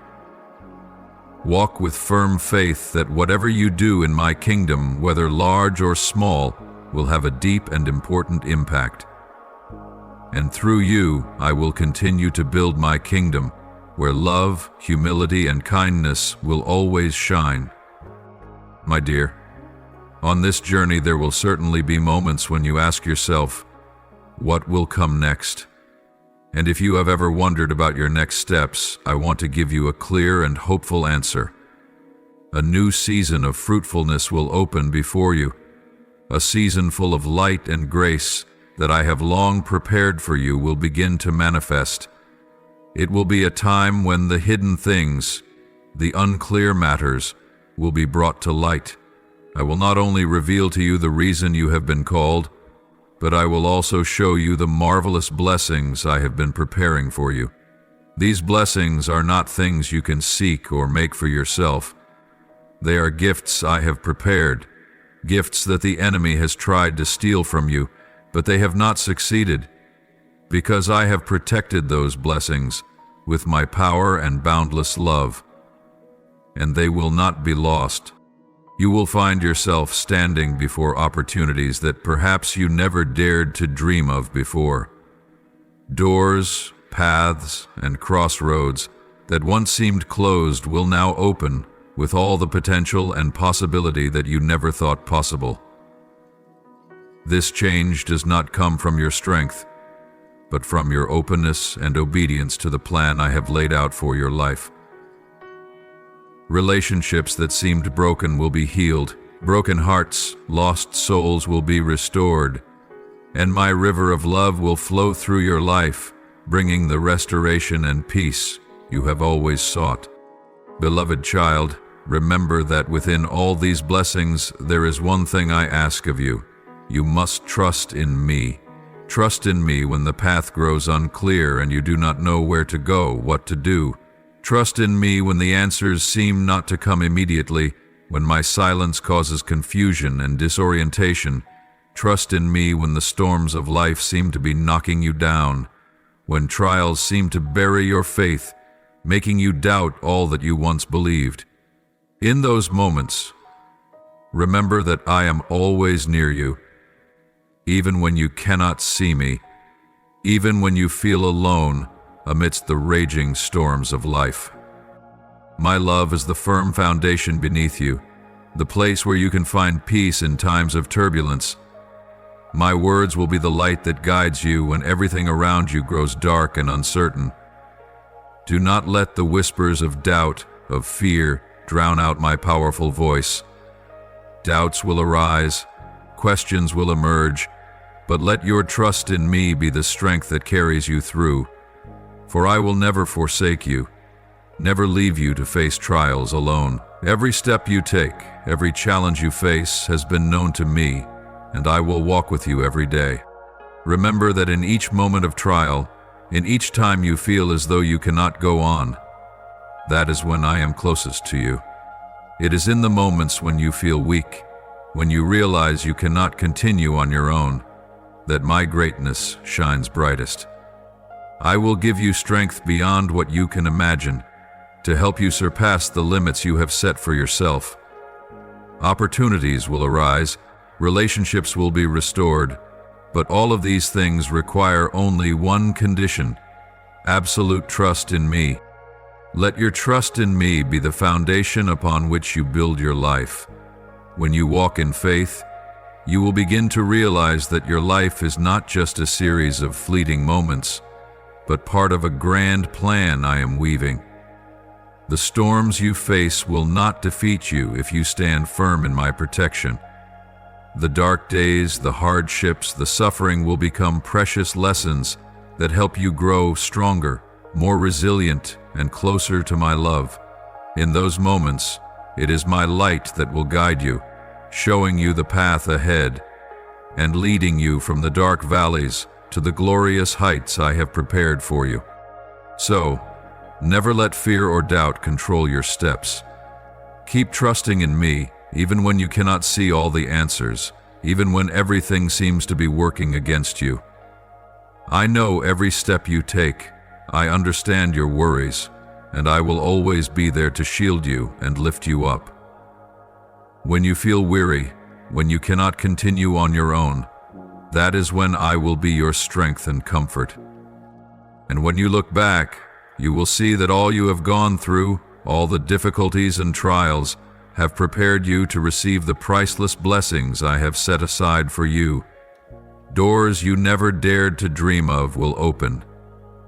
Walk with firm faith that whatever you do in my kingdom, whether large or small, will have a deep and important impact. And through you, I will continue to build my kingdom, where love, humility, and kindness will always shine. My dear, on this journey there will certainly be moments when you ask yourself, what will come next? And if you have ever wondered about your next steps, I want to give you a clear and hopeful answer. A new season of fruitfulness will open before you, a season full of light and grace that I have long prepared for you will begin to manifest. It will be a time when the hidden things, the unclear matters, will be brought to light. I will not only reveal to you the reason you have been called, but I will also show you the marvelous blessings I have been preparing for you. These blessings are not things you can seek or make for yourself. They are gifts I have prepared, gifts that the enemy has tried to steal from you, but they have not succeeded, because I have protected those blessings with my power and boundless love, and they will not be lost. You will find yourself standing before opportunities that perhaps you never dared to dream of before. Doors, paths, and crossroads that once seemed closed will now open with all the potential and possibility that you never thought possible. This change does not come from your strength, but from your openness and obedience to the plan I have laid out for your life. Relationships that seemed broken will be healed, broken hearts, lost souls will be restored, and my river of love will flow through your life, bringing the restoration and peace you have always sought. Beloved child, remember that within all these blessings there is one thing I ask of you. You must trust in me. Trust in me when the path grows unclear and you do not know where to go, what to do. Trust in me when the answers seem not to come immediately, when my silence causes confusion and disorientation. Trust in me when the storms of life seem to be knocking you down, when trials seem to bury your faith, making you doubt all that you once believed. In those moments, remember that I am always near you, even when you cannot see me, even when you feel alone amidst the raging storms of life. My love is the firm foundation beneath you, the place where you can find peace in times of turbulence. My words will be the light that guides you when everything around you grows dark and uncertain. Do not let the whispers of doubt, of fear, drown out my powerful voice. Doubts will arise, questions will emerge, but let your trust in me be the strength that carries you through. For I will never forsake you, never leave you to face trials alone. Every step you take, every challenge you face has been known to me, and I will walk with you every day. Remember that in each moment of trial, in each time you feel as though you cannot go on, that is when I am closest to you. It is in the moments when you feel weak, when you realize you cannot continue on your own, that my greatness shines brightest. I will give you strength beyond what you can imagine, to help you surpass the limits you have set for yourself. Opportunities will arise, relationships will be restored, but all of these things require only one condition: absolute trust in me. Let your trust in me be the foundation upon which you build your life. When you walk in faith, you will begin to realize that your life is not just a series of fleeting moments, but part of a grand plan I am weaving. The storms you face will not defeat you if you stand firm in my protection. The dark days, the hardships, the suffering will become precious lessons that help you grow stronger, more resilient, and closer to my love. In those moments, it is my light that will guide you, showing you the path ahead, and leading you from the dark valleys to the glorious heights I have prepared for you. So, never let fear or doubt control your steps. Keep trusting in me, even when you cannot see all the answers, even when everything seems to be working against you. I know every step you take. I understand your worries, and I will always be there to shield you and lift you up. When you feel weary, when you cannot continue on your own, that is when I will be your strength and comfort. And when you look back, You will see that all you have gone through, all the difficulties and trials, have prepared you to receive the priceless blessings I have set aside for you. Doors you never dared to dream of will open.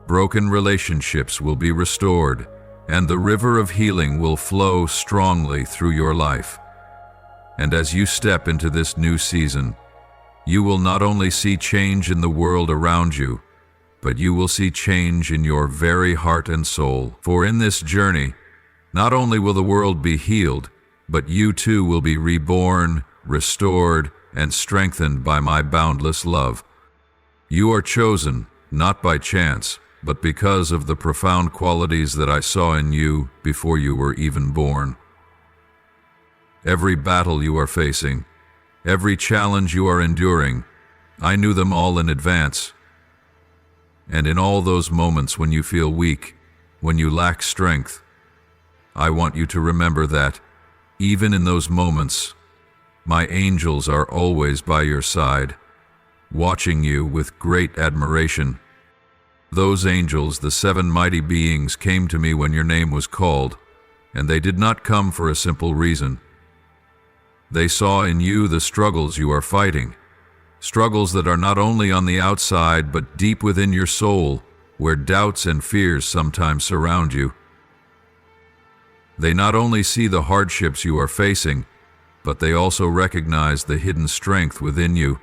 Broken relationships will be restored, and the river of healing will flow strongly through your life. And as you step into this new season, you will not only see change in the world around you, but you will see change in your very heart and soul. For in this journey, not only will the world be healed, but you too will be reborn, restored, and strengthened by my boundless love. You are chosen, not by chance, but because of the profound qualities that I saw in you before you were even born. Every battle you are facing, every challenge you are enduring, I knew them all in advance. And in all those moments when you feel weak, when you lack strength, I want you to remember that, even in those moments, my angels are always by your side, watching you with great admiration. Those angels, the 7 mighty beings, came to me when your name was called, and they did not come for a simple reason. They saw in you the struggles you are fighting, struggles that are not only on the outside but deep within your soul, where doubts and fears sometimes surround you. They not only see the hardships you are facing, but they also recognize the hidden strength within you,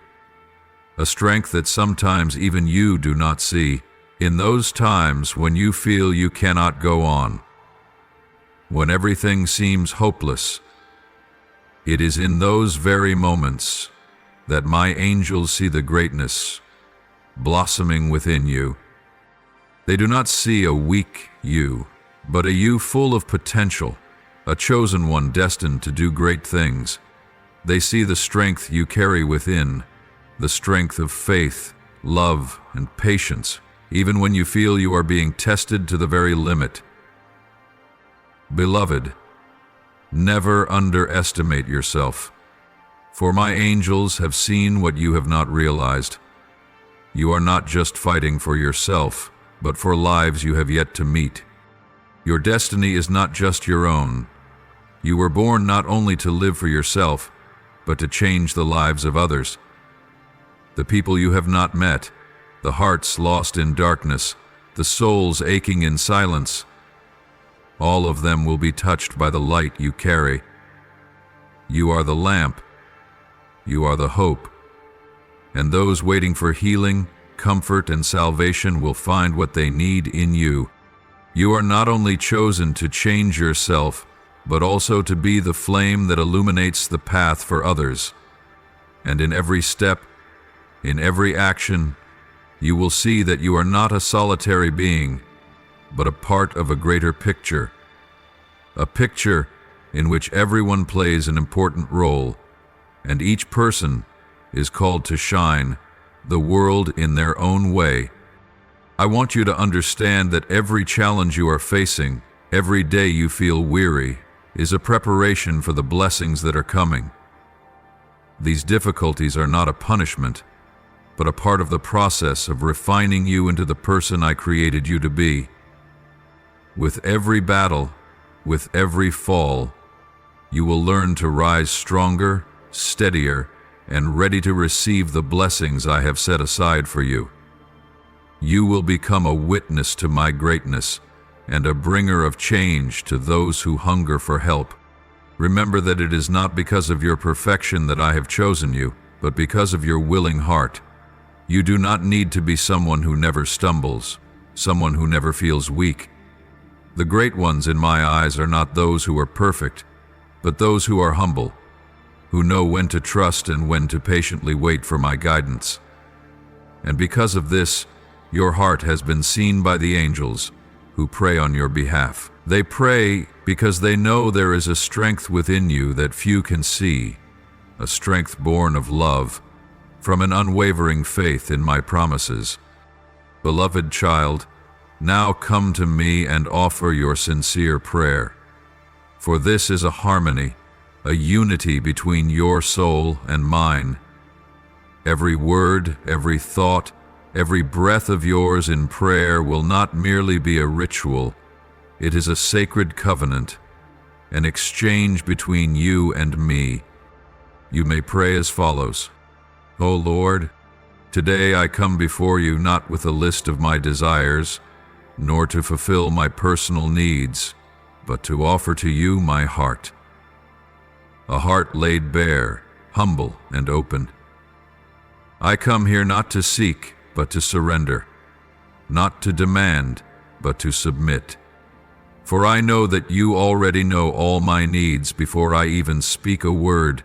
a strength that sometimes even you do not see. In those times when you feel you cannot go on, when everything seems hopeless, it is in those very moments that my angels see the greatness blossoming within you. They do not see a weak you, but a you full of potential, a chosen one destined to do great things. They see the strength you carry within, the strength of faith, love, and patience, even when you feel you are being tested to the very limit. Beloved, never underestimate yourself, for my angels have seen what you have not realized. You are not just fighting for yourself, but for lives you have yet to meet. Your destiny is not just your own. You were born not only to live for yourself, but to change the lives of others. The people you have not met, the hearts lost in darkness, the souls aching in silence, all of them will be touched by the light you carry. You are the lamp, you are the hope, and those waiting for healing, comfort, and salvation will find what they need in you. You are not only chosen to change yourself, but also to be the flame that illuminates the path for others. And in every step, in every action, you will see that you are not a solitary being, but a part of a greater picture. A picture in which everyone plays an important role, and each person is called to shine the world in their own way. I want you to understand that every challenge you are facing, every day you feel weary, is a preparation for the blessings that are coming. These difficulties are not a punishment, but a part of the process of refining you into the person I created you to be. With every battle, with every fall, you will learn to rise stronger, steadier, and ready to receive the blessings I have set aside for you. You will become a witness to my greatness and a bringer of change to those who hunger for help. Remember that it is not because of your perfection that I have chosen you, but because of your willing heart. You do not need to be someone who never stumbles, someone who never feels weak. The great ones in my eyes are not those who are perfect, but those who are humble, who know when to trust and when to patiently wait for my guidance. And because of this, your heart has been seen by the angels who pray on your behalf. They pray because they know there is a strength within you that few can see, a strength born of love, from an unwavering faith in my promises. Beloved child, now come to me and offer your sincere prayer. For this is a harmony, a unity between your soul and mine. Every word, every thought, Every breath of yours in prayer will not merely be a ritual, it is a sacred covenant, an exchange between you and me. You may pray as follows. O Lord, today I come before you not with a list of my desires, nor to fulfill my personal needs, but to offer to you my heart. A heart laid bare, humble and open. I come here not to seek, but to surrender, not to demand, but to submit. For I know that you already know all my needs before I even speak a word.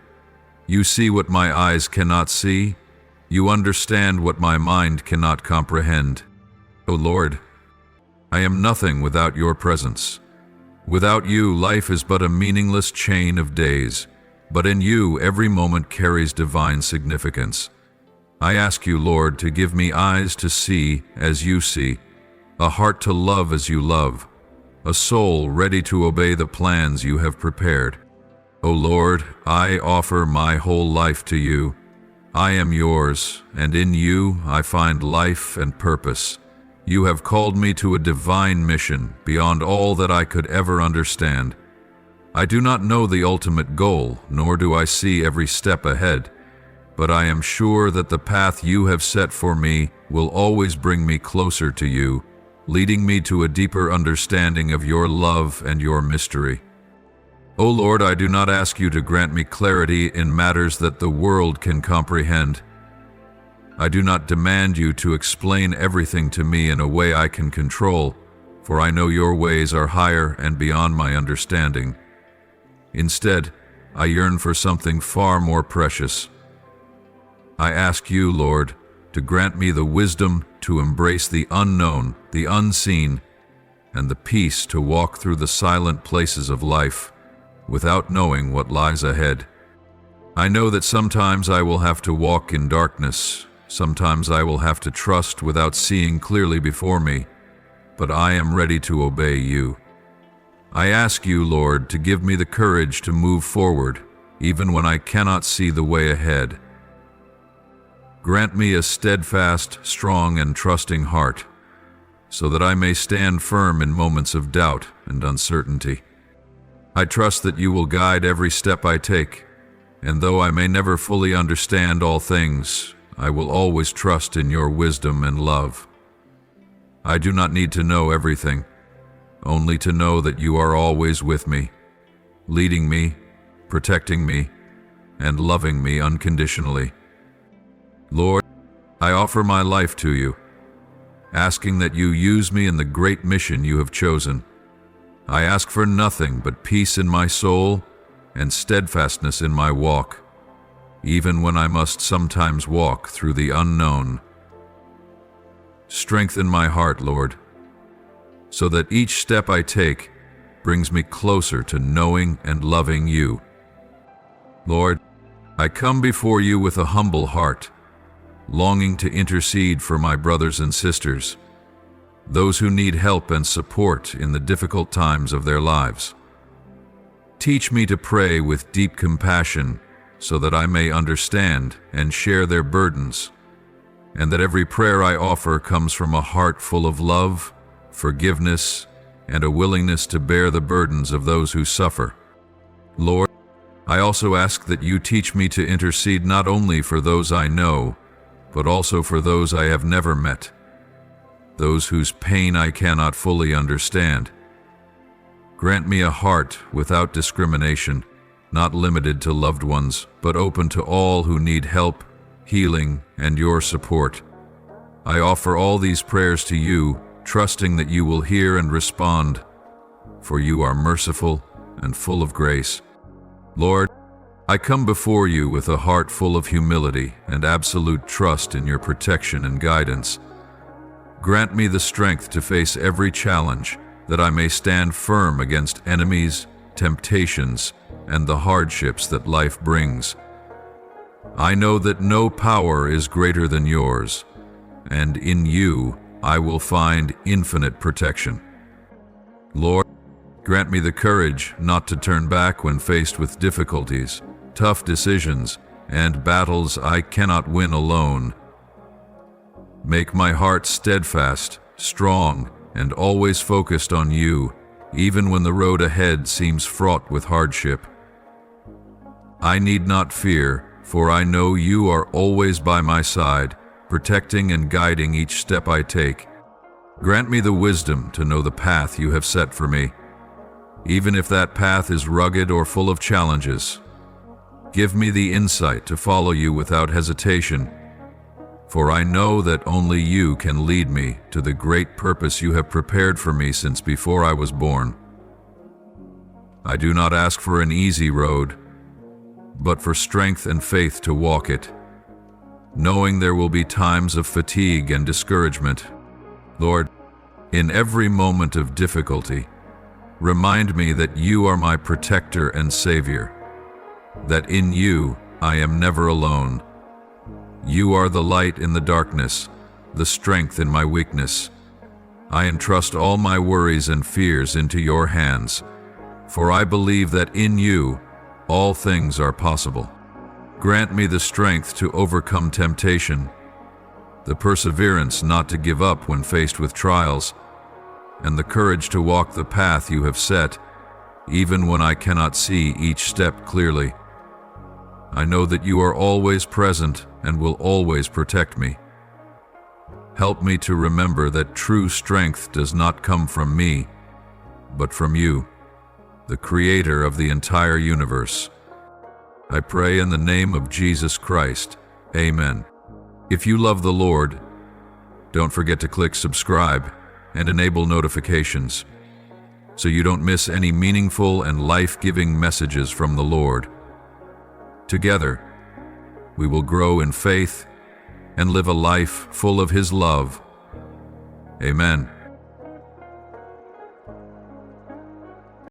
You see what my eyes cannot see. You understand what my mind cannot comprehend. O Lord, I am nothing without your presence. Without you, life is but a meaningless chain of days, but in you, every moment carries divine significance. I ask you, Lord, to give me eyes to see as you see, a heart to love as you love, a soul ready to obey the plans you have prepared. O Lord, I offer my whole life to you. I am yours, and in you I find life and purpose. You have called me to a divine mission beyond all that I could ever understand. I do not know the ultimate goal, nor do I see every step ahead, but I am sure that the path you have set for me will always bring me closer to you, leading me to a deeper understanding of your love and your mystery. O Lord, I do not ask you to grant me clarity in matters that the world can comprehend. I do not demand you to explain everything to me in a way I can control, for I know your ways are higher and beyond my understanding. Instead, I yearn for something far more precious. I ask you, Lord, to grant me the wisdom to embrace the unknown, the unseen, and the peace to walk through the silent places of life without knowing what lies ahead. I know that sometimes I will have to walk in darkness, sometimes I will have to trust without seeing clearly before me, but I am ready to obey you. I ask you, Lord, to give me the courage to move forward, even when I cannot see the way ahead. Grant me a steadfast, strong, and trusting heart, so that I may stand firm in moments of doubt and uncertainty. I trust that you will guide every step I take, and though I may never fully understand all things, I will always trust in your wisdom and love. I do not need to know everything, only to know that you are always with me, leading me, protecting me, and loving me unconditionally. Lord, I offer my life to you, asking that you use me in the great mission you have chosen. I ask for nothing but peace in my soul and steadfastness in my walk, even when I must sometimes walk through the unknown. Strengthen my heart, Lord, so that each step I take brings me closer to knowing and loving you. Lord, I come before you with a humble heart, longing to intercede for my brothers and sisters, those who need help and support in the difficult times of their lives. Teach me to pray with deep compassion so that I may understand and share their burdens, and that every prayer I offer comes from a heart full of love, forgiveness, and a willingness to bear the burdens of those who suffer. Lord, I also ask that you teach me to intercede not only for those I know, but also for those I have never met, those whose pain I cannot fully understand. Grant me a heart without discrimination, not limited to loved ones, but open to all who need help, healing, and your support. I offer all these prayers to you, trusting that you will hear and respond, for you are merciful and full of grace. Lord, I come before you with a heart full of humility and absolute trust in your protection and guidance. Grant me the strength to face every challenge, that I may stand firm against enemies, temptations, and the hardships that life brings. I know that no power is greater than yours, and in you I will find infinite protection. Lord, grant me the courage not to turn back when faced with difficulties, tough decisions, and battles I cannot win alone. Make my heart steadfast, strong, and always focused on you, even when the road ahead seems fraught with hardship. I need not fear, for I know you are always by my side, protecting and guiding each step I take. Grant me the wisdom to know the path you have set for me, even if that path is rugged or full of challenges. Give me the insight to follow you without hesitation, for I know that only you can lead me to the great purpose you have prepared for me since before I was born. I do not ask for an easy road, but for strength and faith to walk it, knowing there will be times of fatigue and discouragement. Lord, in every moment of difficulty, remind me that you are my protector and Savior, that in you I am never alone. You are the light in the darkness, the strength in my weakness. I entrust all my worries and fears into your hands, for I believe that in you all things are possible. Grant me the strength to overcome temptation, the perseverance not to give up when faced with trials, and the courage to walk the path you have set, even when I cannot see each step clearly. I know that you are always present and will always protect me. Help me to remember that true strength does not come from me, but from you, the Creator of the entire universe. I pray in the name of Jesus Christ. Amen. If you love the Lord, don't forget to click subscribe and enable notifications so you don't miss any meaningful and life-giving messages from the Lord. Together, we will grow in faith and live a life full of His love. Amen.